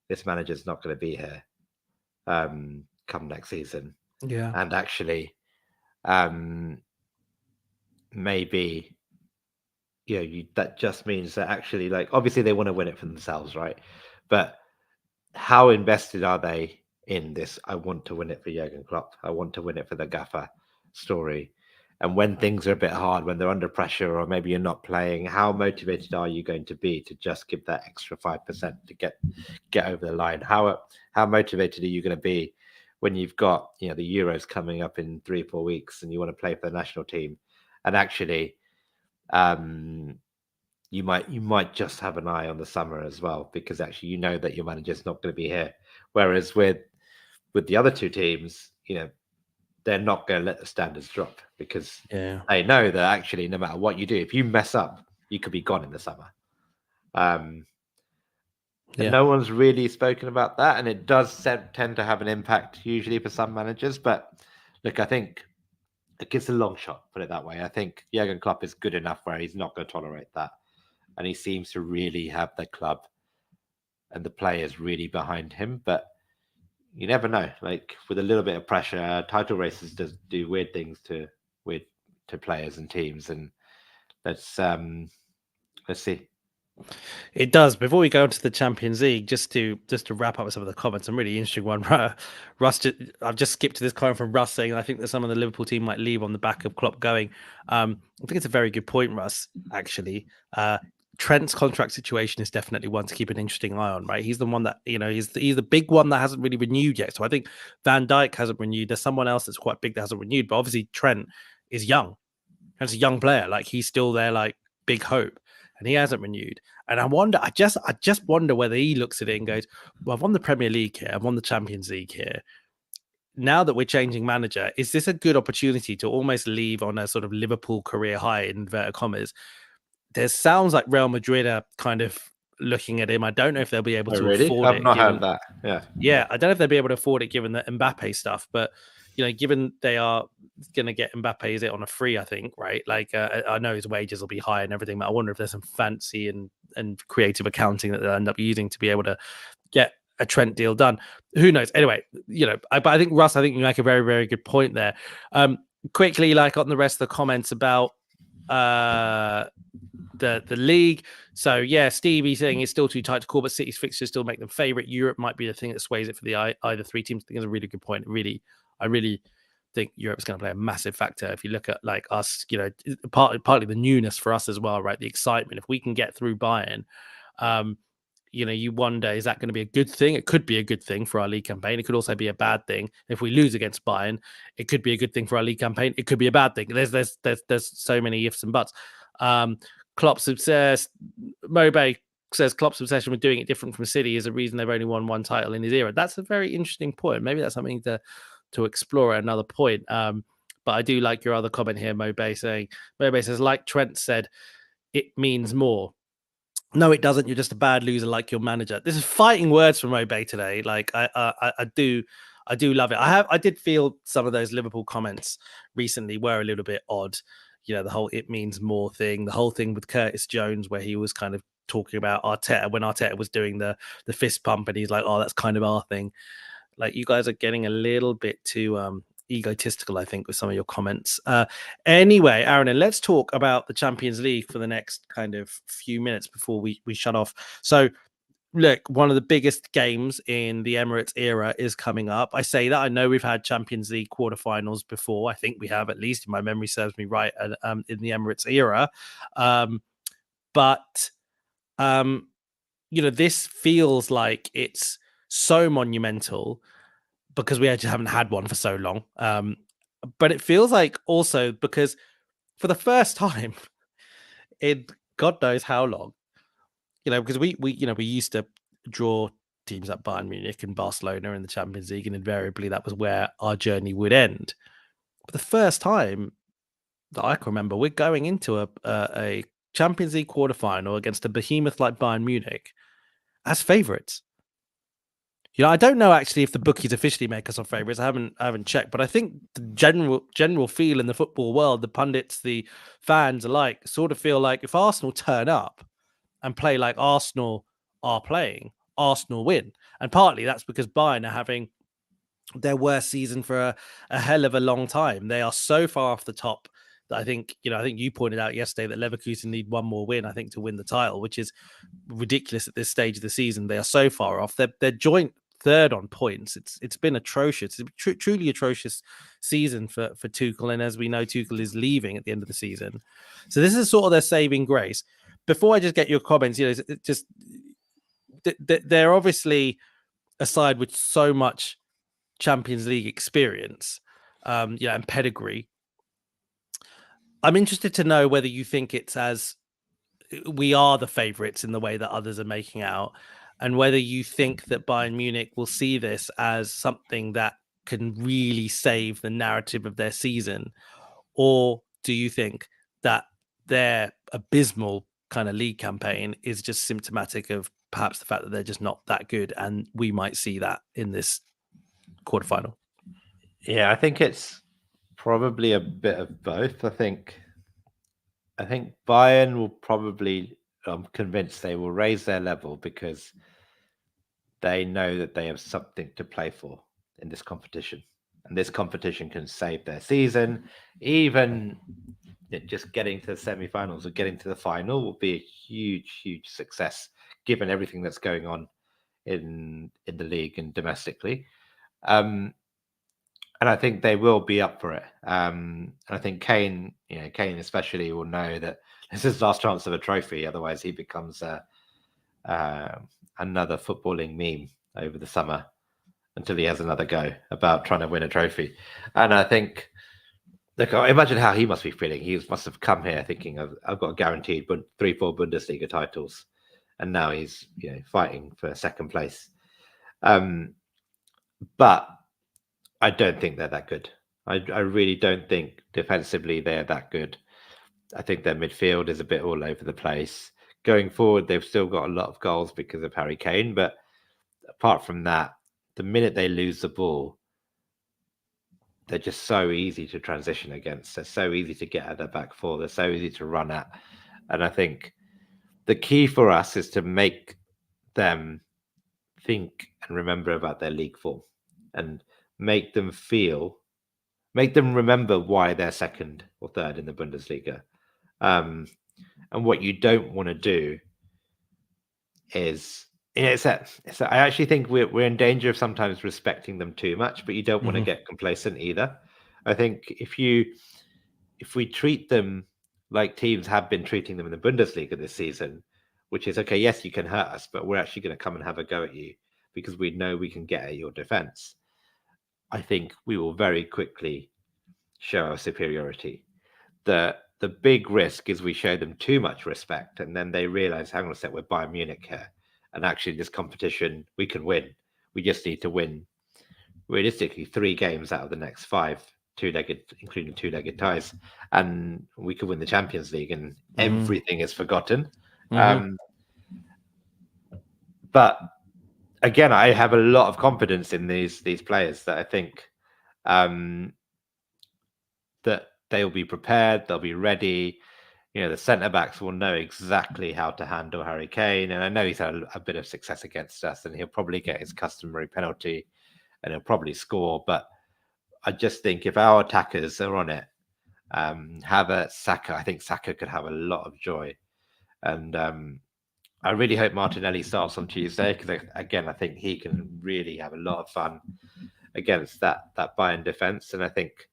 this manager's not going to be here come next season. Yeah. And actually, maybe that just means that actually, like, obviously they want to win it for themselves, right? But how invested are they in this? I want to win it for Jurgen Klopp. I want to win it for the gaffer story. And when things are a bit hard, when they're under pressure, or maybe you're not playing, how motivated are you going to be to just give that extra 5% to get over the line? How motivated are you going to be when you've got the Euros coming up in 3-4 weeks and you want to play for the national team, and actually you might just have an eye on the summer as well, because actually that your manager's not going to be here. Whereas with the other two teams, they're not going to let the standards drop, because they know that actually no matter what you do, if you mess up, you could be gone in the summer. And no one's really spoken about that, and it does tend to have an impact usually for some managers. But look, I think it's a long shot, put it that way. I think Jurgen Klopp is good enough where he's not going to tolerate that. And he seems to really have the club and the players really behind him. But you never know. Like, with a little bit of pressure, title races do weird things to players and teams. And let's see. It does. Before we go into the Champions League, just to wrap up with some of the comments, a really interesting one. Russ, I've just skipped to this comment from Russ saying, I think that some of the Liverpool team might leave on the back of Klopp going. I think it's a very good point, Russ, actually. Trent's contract situation is definitely one to keep an interesting eye on, right? He's the one that, he's the big one that hasn't really renewed yet. So I think Van Dijk hasn't renewed. There's someone else that's quite big that hasn't renewed, but obviously Trent is young. Trent's a young player. Like, he's still there, like, big hope. And he hasn't renewed. And I just wonder whether he looks at it and goes, well, I've won the Premier League here. I've won the Champions League here. Now that we're changing manager, is this a good opportunity to almost leave on a sort of Liverpool career high, in inverted commas? There sounds like Real Madrid are kind of looking at him. I don't know if they'll be able to afford it. I've not heard that. Yeah, I don't know if they'll be able to afford it given the Mbappe stuff, but given they are going to get Mbappe, is it on a free, I think, right? Like, I know his wages will be high and everything, but I wonder if there's some fancy and creative accounting that they'll end up using to be able to get a Trent deal done. Who knows? Anyway, but I think, Russ, I think you make a very, very good point there. Quickly, like, on the rest of the comments about the league. So yeah, Stevie saying it's still too tight to call, but City's fixtures still make them favourite. Europe might be the thing that sways it for the either three teams. I think it's a really good point. I really think Europe's going to play a massive factor. If you look at, like, us, partly the newness for us as well, right? The excitement. If we can get through Bayern, you wonder, is that going to be a good thing? It could be a good thing for our league campaign. It could also be a bad thing. If we lose against Bayern, it could be a good thing for our league campaign. It could be a bad thing. There's so many ifs and buts. Klopp's obsessed. Mobe says Klopp's obsession with doing it different from City is a reason they've only won one title in his era. That's a very interesting point. Maybe that's something to explore at another point. But I do like your other comment here, Mobe says, like Trent said, it means more. No, it doesn't. You're just a bad loser like your manager. This is fighting words from Mobe today. Like, I do love it. I did feel some of those Liverpool comments recently were a little bit odd. The whole "it means more" thing, the whole thing with Curtis Jones, where he was kind of talking about Arteta when Arteta was doing the fist pump, and he's like, "Oh, that's kind of our thing." Like, you guys are getting a little bit too egotistical, I think, with some of your comments. Anyway, Aaron, and let's talk about the Champions League for the next kind of few minutes before we shut off. So, look, one of the biggest games in the Emirates era is coming up. I say that. I know we've had Champions League quarterfinals before. I think we have, at least if my memory serves me right, in the Emirates era. But this feels like it's so monumental because we actually haven't had one for so long. But it feels like also because for the first time in God knows how long, because we used to draw teams like Bayern Munich and Barcelona in the Champions League, and invariably that was where our journey would end. But the first time that I can remember, we're going into a Champions League quarterfinal against a behemoth like Bayern Munich as favourites. I don't know actually if the bookies officially make us our favourites. I haven't checked, but I think the general feel in the football world, the pundits, the fans alike, sort of feel like if Arsenal turn up and play like Arsenal are playing, Arsenal win. And partly that's because Bayern are having their worst season for a hell of a long time. They are so far off the top I think you pointed out yesterday that Leverkusen need one more win, I think, to win the title, which is ridiculous at this stage of the season. They are so far off. They're joint third on points. It's been atrocious. It's a truly atrocious season for Tuchel, and as we know, Tuchel is leaving at the end of the season. So this is sort of their saving grace. Before I just get your comments, just they're obviously a side with so much Champions League experience, and pedigree. I'm interested to know whether you think it's as we are the favourites in the way that others are making out, and whether you think that Bayern Munich will see this as something that can really save the narrative of their season, or do you think that their abysmal kind of league campaign is just symptomatic of perhaps the fact that they're just not that good, and we might see that in this quarterfinal? Yeah, I think it's probably a bit of both. I think Bayern will probably, I'm convinced they will raise their level because they know that they have something to play for in this competition. And this competition can save their season. Even just getting to the semi-finals or getting to the final will be a huge, huge success, given everything that's going on in the league and domestically. And I think they will be up for it. And I think Kane especially will know that this is his last chance of a trophy. Otherwise, he becomes another footballing meme over the summer until he has another go about trying to win a trophy. And I think, look, imagine how he must be feeling. He must have come here thinking, I've got guaranteed 3-4 Bundesliga titles, and now he's fighting for second place. But I don't think they're that good. I really don't think defensively they're that good. I think their midfield is a bit all over the place. Going forward, they've still got a lot of goals because of Harry Kane. But apart from that, the minute they lose the ball, they're just so easy to transition against. They're so easy to get at their back four. They're so easy to run at. And I think the key for us is to make them think and remember about their league form and make them remember why they're second or third in the Bundesliga. And what you don't want to do is, I actually think we're in danger of sometimes respecting them too much, but you don't want to get complacent either. I think if we treat them like teams have been treating them in the Bundesliga this season, which is, okay, yes, you can hurt us, but we're actually going to come and have a go at you because we know we can get at your defense. I think we will very quickly show our superiority. The big risk is we show them too much respect, and then they realize, hang on a sec, we're Bayern Munich here, and actually this competition we can win. We just need to win realistically 3 games out of the next 5, including 2-legged ties, and we could win the Champions League, and everything is forgotten. But again, I have a lot of confidence in these players that I think that they'll be prepared, they'll be ready. The centre-backs will know exactly how to handle Harry Kane. And I know he's had a bit of success against us, and he'll probably get his customary penalty and he'll probably score. But I just think if our attackers are on it, Havertz, Saka, I think Saka could have a lot of joy. And I really hope Martinelli starts on Tuesday because, again, I think he can really have a lot of fun against that Bayern defense. And I think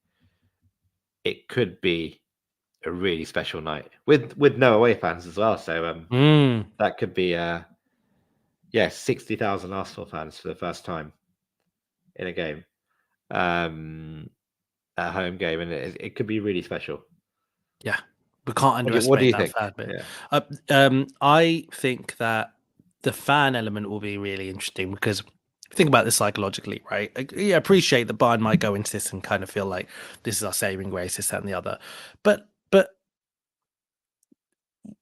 it could be a really special night with no away fans as well. So that could be 60,000 Arsenal fans for the first time in a game, a home game, and it could be really special. Yeah, we can't underestimate that fan bit. Yeah. I think that the fan element will be really interesting because think about this psychologically, right? I appreciate that Bayern might go into this and kind of feel like this is our saving grace, this, that, and the other. But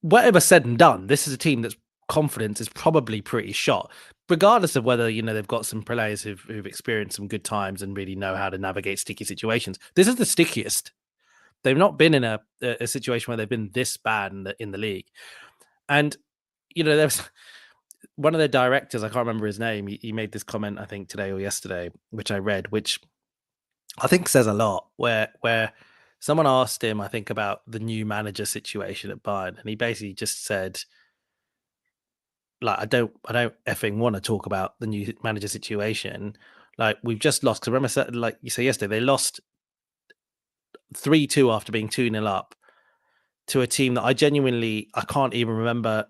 whatever said and done, this is a team that's confidence is probably pretty shot, regardless of whether they've got some players who've experienced some good times and really know how to navigate sticky situations. This is the stickiest. They've not been in a situation where they've been this bad in the league. And there's one of their directors, I can't remember his name, he made this comment, I think today or yesterday, which I read, which I think says a lot, where someone asked him, I think, about the new manager situation at Bayern, and he basically just said, like, I don't effing want to talk about the new manager situation. Like, we've just lost. Because remember, like you said yesterday, they lost 3-2 after being 2-0 up to a team that I can't even remember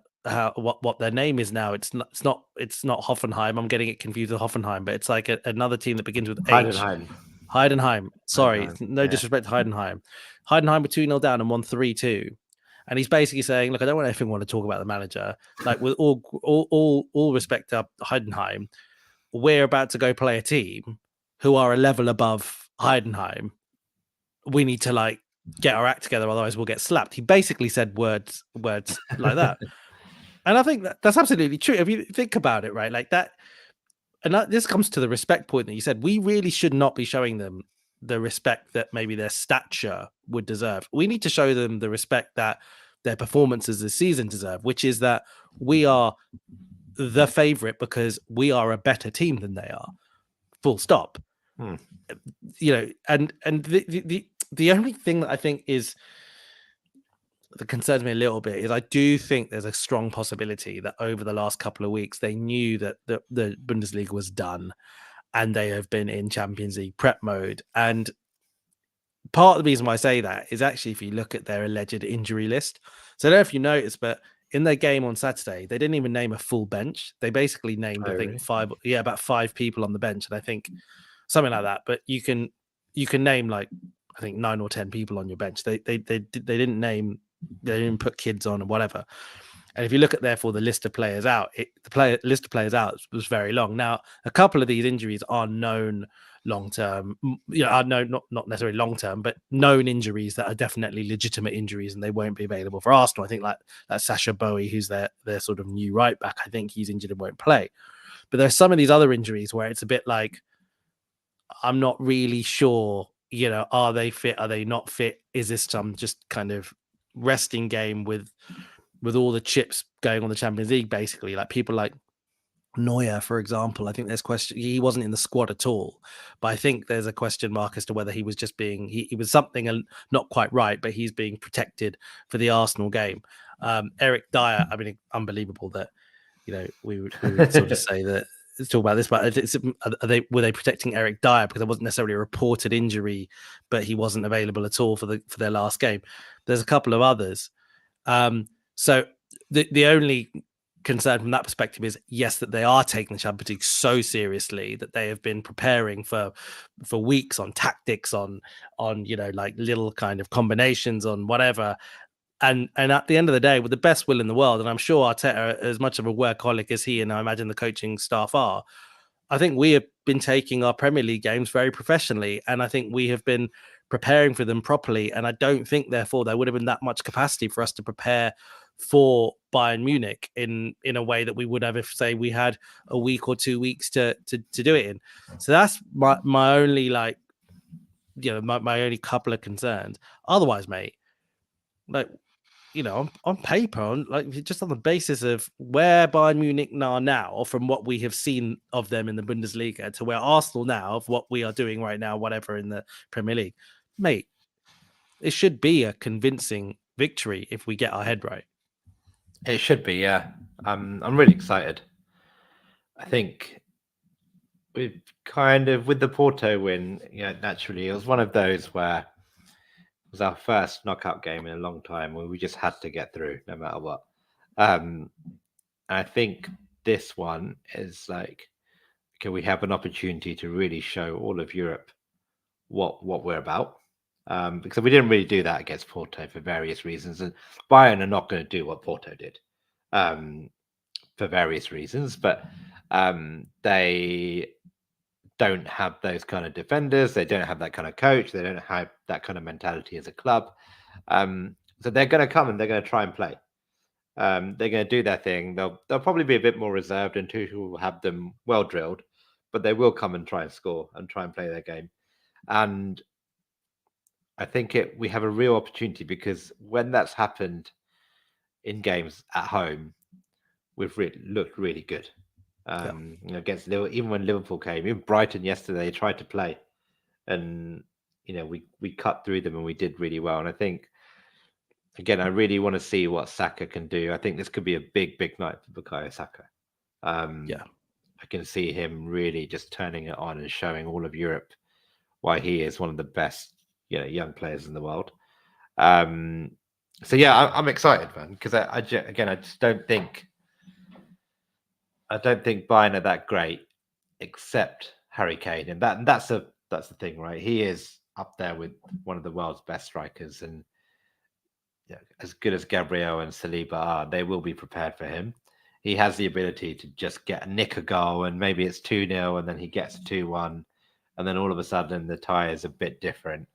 what their name is now. It's not Hoffenheim. I'm getting it confused with Hoffenheim, but it's like another team that begins with H. Heidenheim. Heidenheim. Sorry, Heidenheim. no disrespect to Heidenheim. Heidenheim were 2-0 down and won 3-2. And he's basically saying, look, I don't want anything want to talk about the manager. Like, with all respect to Heidenheim, we're about to go play a team who are a level above Heidenheim. We need to, like, get our act together, otherwise we'll get slapped. He basically said words like that. And I think that's absolutely true. If you think about it, right? Like that, and this comes to the respect point that you said. We really should not be showing them the respect that maybe their stature would deserve. We need to show them the respect that their performances this season deserve, which is that we are the favorite because we are a better team than they are. Full stop. You know, and the only thing that I think is that concerns me a little bit is I do think there's a strong possibility that over the last couple of weeks they knew that the Bundesliga was done and they have been in Champions League prep mode. And part of the reason why I say that is actually if you look at their alleged injury list. So I don't know if you noticed, but in their game on Saturday, they didn't even name a full bench. They basically named, I think, about 5 people on the bench. And I think something like that. But you can name, like, I think 9 or 10 people on your bench. They didn't name, they didn't put kids on or whatever. And if you look at, therefore, the list of players out, list of players out was very long. Now, a couple of these injuries are known long term, are known, not necessarily long term, but known injuries that are definitely legitimate injuries, and they won't be available for Arsenal. I think like Sasha Bowie, who's their sort of new right back, I think he's injured and won't play. But there's some of these other injuries where it's a bit like, I'm not really sure, are they fit? Are they not fit? Is this some just kind of resting game with all the chips going on the Champions League, basically? Like people like Neuer, for example, I think there's question. He wasn't in the squad at all, but I think there's a question mark as to whether he was just being, he was something not quite right, but he's being protected for the Arsenal game. Eric Dyer, I mean, unbelievable that, we would sort of say that, let's talk about this, but were they protecting Eric Dyer because there wasn't necessarily a reported injury, but he wasn't available at all for their last game? There's a couple of others. So the only concern from that perspective is, yes, that they are taking the Champions League so seriously that they have been preparing for weeks on tactics, on like little kind of combinations, on whatever. And at the end of the day, with the best will in the world, and I'm sure Arteta, as much of a workaholic as he and I imagine the coaching staff are, I think we have been taking our Premier League games very professionally, and I think we have been preparing for them properly. And I don't think, therefore, there would have been that much capacity for us to prepare for Bayern Munich in a way that we would have if, say, we had a week or 2 weeks to do it in. So that's my only, like, my only couple of concerns. Otherwise, mate, like, on paper, like just on the basis of where Bayern Munich are now, from what we have seen of them in the Bundesliga, to where Arsenal now, of what we are doing right now, whatever, in the Premier League, mate, it should be a convincing victory if we get our head right. It should be, yeah. I'm really excited. I think we've kind of, with the Porto win, naturally, it was one of those where it was our first knockout game in a long time where we just had to get through no matter what. I think this one is like, can we have an opportunity to really show all of Europe what we're about? Because we didn't really do that against Porto for various reasons, and Bayern are not going to do what Porto did for various reasons, but they don't have those kind of defenders, they don't have that kind of coach, they don't have that kind of mentality as a club. So they're going to come and they're going to try and play. They're going to do their thing. They'll probably be a bit more reserved and Tuchel will have them well drilled, but they will come and try and score and try and play their game. And I think we have a real opportunity, because when that's happened in games at home, we've looked really good. Against Liverpool, even when Liverpool came, even Brighton yesterday, they tried to play, and we cut through them and we did really well. And I think, again, I really want to see what Saka can do. I think this could be a big night for Bukayo Saka. Yeah. I can see him really just turning it on and showing all of Europe why he is one of the best, young players in the world. So yeah, I'm excited, man, because I just don't think Bayern are that great, except Harry Kane, and that's the thing, right? He is up there with one of the world's best strikers, and as good as Gabriel and Saliba are, they will be prepared for him. He has the ability to just nick a goal, and maybe it's 2-0, and then he gets 2-1, and then all of a sudden the tie is a bit different.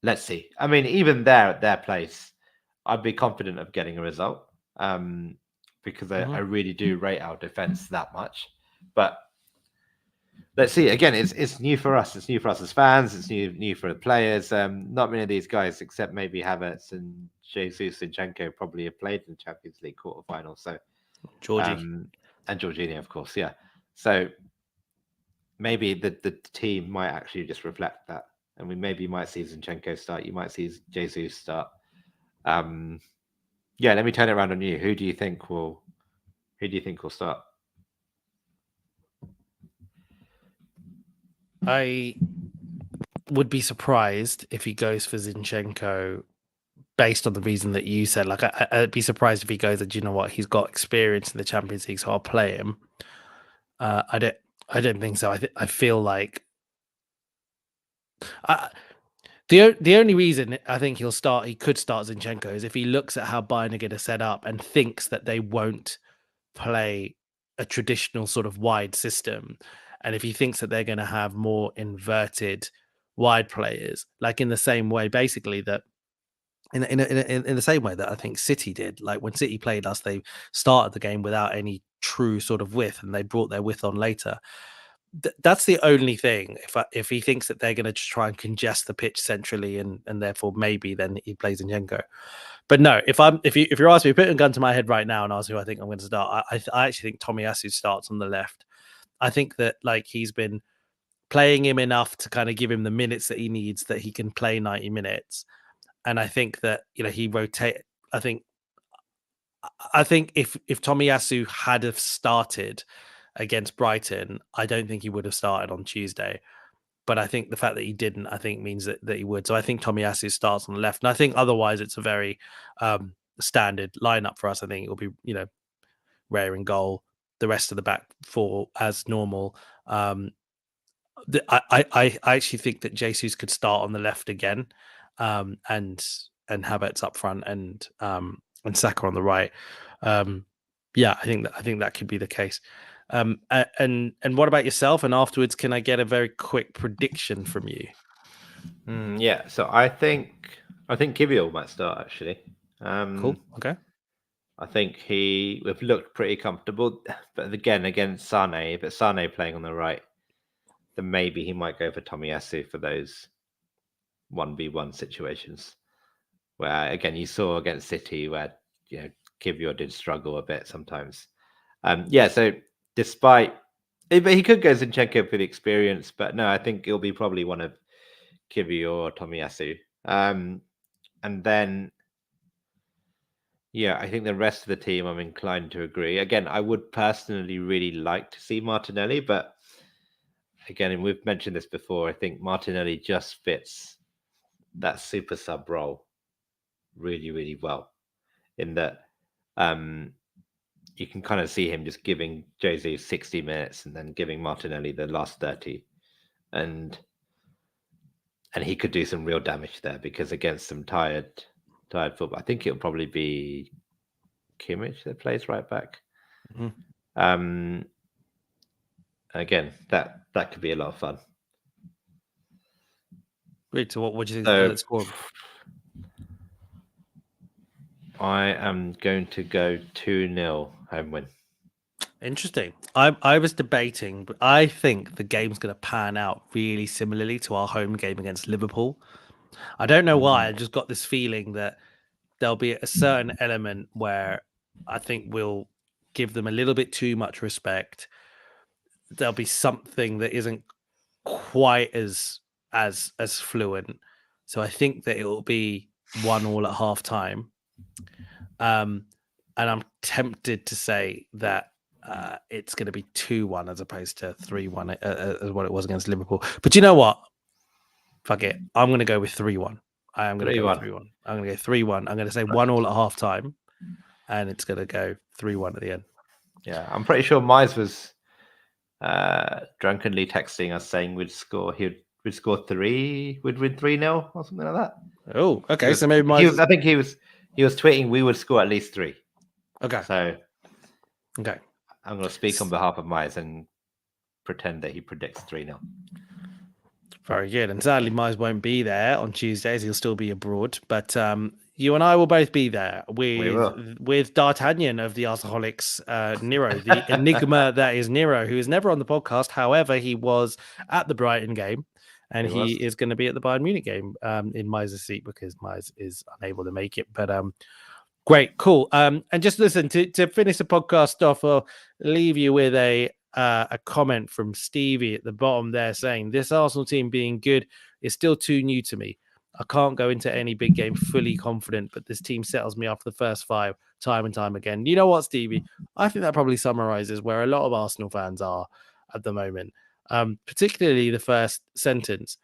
Let's see. I mean, even there at their place, I'd be confident of getting a result, because I really do rate our defense that much. But let's see. Again, it's new for us. It's new for us as fans. It's new for the players. Not many of these guys, except maybe Havertz and Jesus Zinchenko, probably have played in the Champions League quarterfinal. So Georgie. And Jorginho, of course, yeah. So maybe the team might actually just reflect that, and we maybe might see Zinchenko start. You might see Jesus start. Yeah, let me turn it around on you. Who do you think will start? I would be surprised if he goes for Zinchenko based on the reason that you said. Like, I'd be surprised if he goes, do you know what? He's got experience in the Champions League, so I'll play him. I don't think so. I feel like the only reason I think he could start Zinchenko is if he looks at how Bayern are going to set up and thinks that they won't play a traditional sort of wide system. And if he thinks that they're going to have more inverted wide players, like in the same way, basically, that in the same way that I think City did, like when City played us, they started the game without any true sort of width, and they brought their width on later. That's the only thing. If he thinks that they're going to just try and congest the pitch centrally, and therefore maybe then he plays Zinchenko. But no, if you're asking me, put a gun to my head right now and ask who I think I'm going to start, I actually think Tomiyasu starts on the left. I think that, like, he's been playing him enough to kind of give him the minutes that he needs, that he can play 90 minutes. And I think that, he rotate. I think if Tomiyasu had have started against Brighton, I don't think he would have started on Tuesday. But I think the fact that he didn't, I think, means that he would. So I think Tomiyasu starts on the left. And I think otherwise it's a very standard lineup for us. I think it will be, Rare in goal, the rest of the back four as normal. I actually think that Jesus could start on the left again, and Havertz up front, and Saka on the right. Yeah, I think that could be the case. And what about yourself? And afterwards, can I get a very quick prediction from you? Yeah, so I think Kivior might start, actually. Cool. Okay. I think we've looked pretty comfortable, but again, against Sane, but Sane playing on the right, then maybe he might go for Tomiyasu for those 1v1 situations, where, again, you saw against City where, Kivior did struggle a bit sometimes. Yeah, so but he could go Zinchenko for the experience, but no, I think it'll be probably one of Kivior or Tomiyasu. And then, yeah, I think the rest of the team, I'm inclined to agree. Again, I would personally really like to see Martinelli, but again, and we've mentioned this before, I think Martinelli just fits that super sub role really, really well, in that you can kind of see him just giving Jose 60 minutes and then giving Martinelli the last 30. And he could do some real damage there, because against some tired football, I think it'll probably be Kimmich that plays right back. Mm-hmm. Again, that could be a lot of fun. Great. So what do you think the score? I am going to go 2-0 home win. Interesting. I was debating, but I think the game's going to pan out really similarly to our home game against Liverpool. I don't know why. I just got this feeling that there'll be a certain element where I think we'll give them a little bit too much respect. There'll be something that isn't quite as as fluent. So I think that it will be 1-1 at half time. And I'm tempted to say that it's going to be 2-1 as opposed to 3-1 as what it was against Liverpool. But you know what? Fuck it. I'm going to go with 3-1. I am going to go with 3-1. I'm going to go 3-1. I'm going to say 1-1 at half time, and it's going to go 3-1 at the end. Yeah, I'm pretty sure Mize was drunkenly texting us saying we'd score 3, we'd win 3-0 or something like that. Oh, okay. So maybe Mize... I think he was tweeting we would score at least 3. Okay. So okay, I'm going to speak on behalf of Mize and pretend that he predicts 3-0. Very good. And sadly, Mize won't be there on Tuesdays. He'll still be abroad. But you and I will both be there with D'Artagnan of the Arseholics, Nero, the enigma that is Nero, who is never on the podcast. However, he was at the Brighton game, and he is going to be at the Bayern Munich game in Mize's seat because Mize is unable to make it. But great, cool. And just listen, to finish the podcast off, I'll leave you with a comment from Stevie at the bottom there saying, this Arsenal team being good is still too new to me. I can't go into any big game fully confident, but this team settles me after the first 5 time and time again. You know what, Stevie? I think that probably summarizes where a lot of Arsenal fans are at the moment, particularly the first sentence.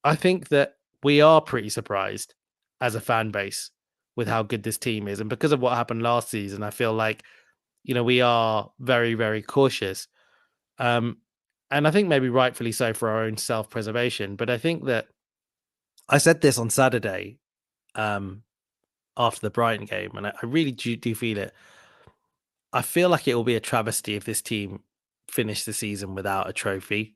I think that we are pretty surprised as a fan base with how good this team is. And because of what happened last season, I feel like, we are very, very cautious. And I think maybe rightfully so for our own self-preservation. But I think that I said this on Saturday after the Brighton game, and I really do feel it. I feel like it will be a travesty if this team finish the season without a trophy.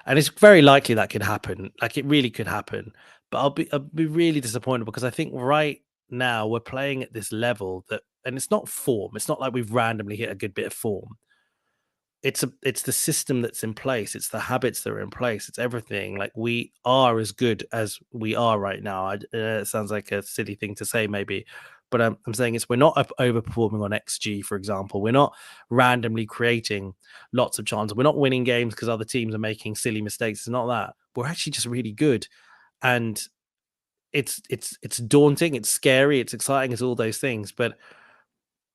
And it's very likely that could happen. Like, it really could happen. But I'll be really disappointed because I think right now we're playing at this level that, and it's not form. It's not like we've randomly hit a good bit of form. It's the system that's in place. It's the habits that are in place. It's everything. Like, we are as good as we are right now. It sounds like a silly thing to say, maybe, but I'm saying we're not overperforming on XG, for example. We're not randomly creating lots of chances. We're not winning games because other teams are making silly mistakes. It's not that. We're actually just really good, and it's daunting. It's scary. It's exciting. It's all those things. But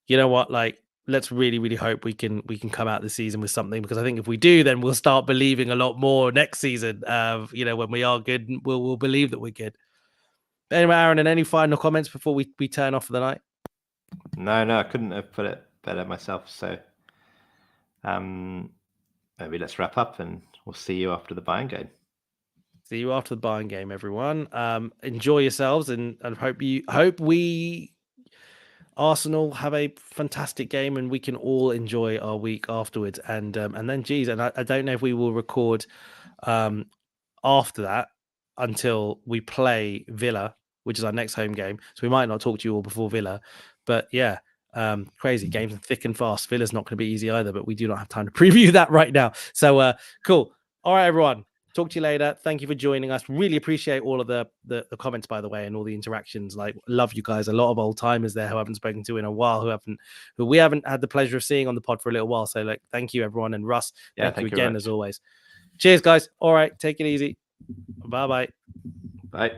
you know what? Like, let's really, really hope we can come out this season with something, because I think if we do, then we'll start believing a lot more next season. When we are good, we'll believe that we're good. But anyway, Aaron, and any final comments before we turn off for the night? No, I couldn't have put it better myself. So maybe let's wrap up and we'll see you after the Bayern game. See you after the Bayern game, everyone. Enjoy yourselves, and hope we Arsenal have a fantastic game and we can all enjoy our week afterwards. And then, geez, and I don't know if we will record after that until we play Villa, which is our next home game. So we might not talk to you all before Villa. But yeah, crazy games, thick and fast. Villa's not going to be easy either, but we do not have time to preview that right now. So cool. All right, everyone. Talk to you later. Thank you for joining us. Really appreciate all of the comments, by the way, and all the interactions. Like, love you guys. A lot of old timers there who I haven't spoken to in a while, who we haven't had the pleasure of seeing on the pod for a little while. So, like, thank you, everyone. And Russ, thank you again, as always. Cheers, guys. All right, take it easy. Bye-bye. Bye.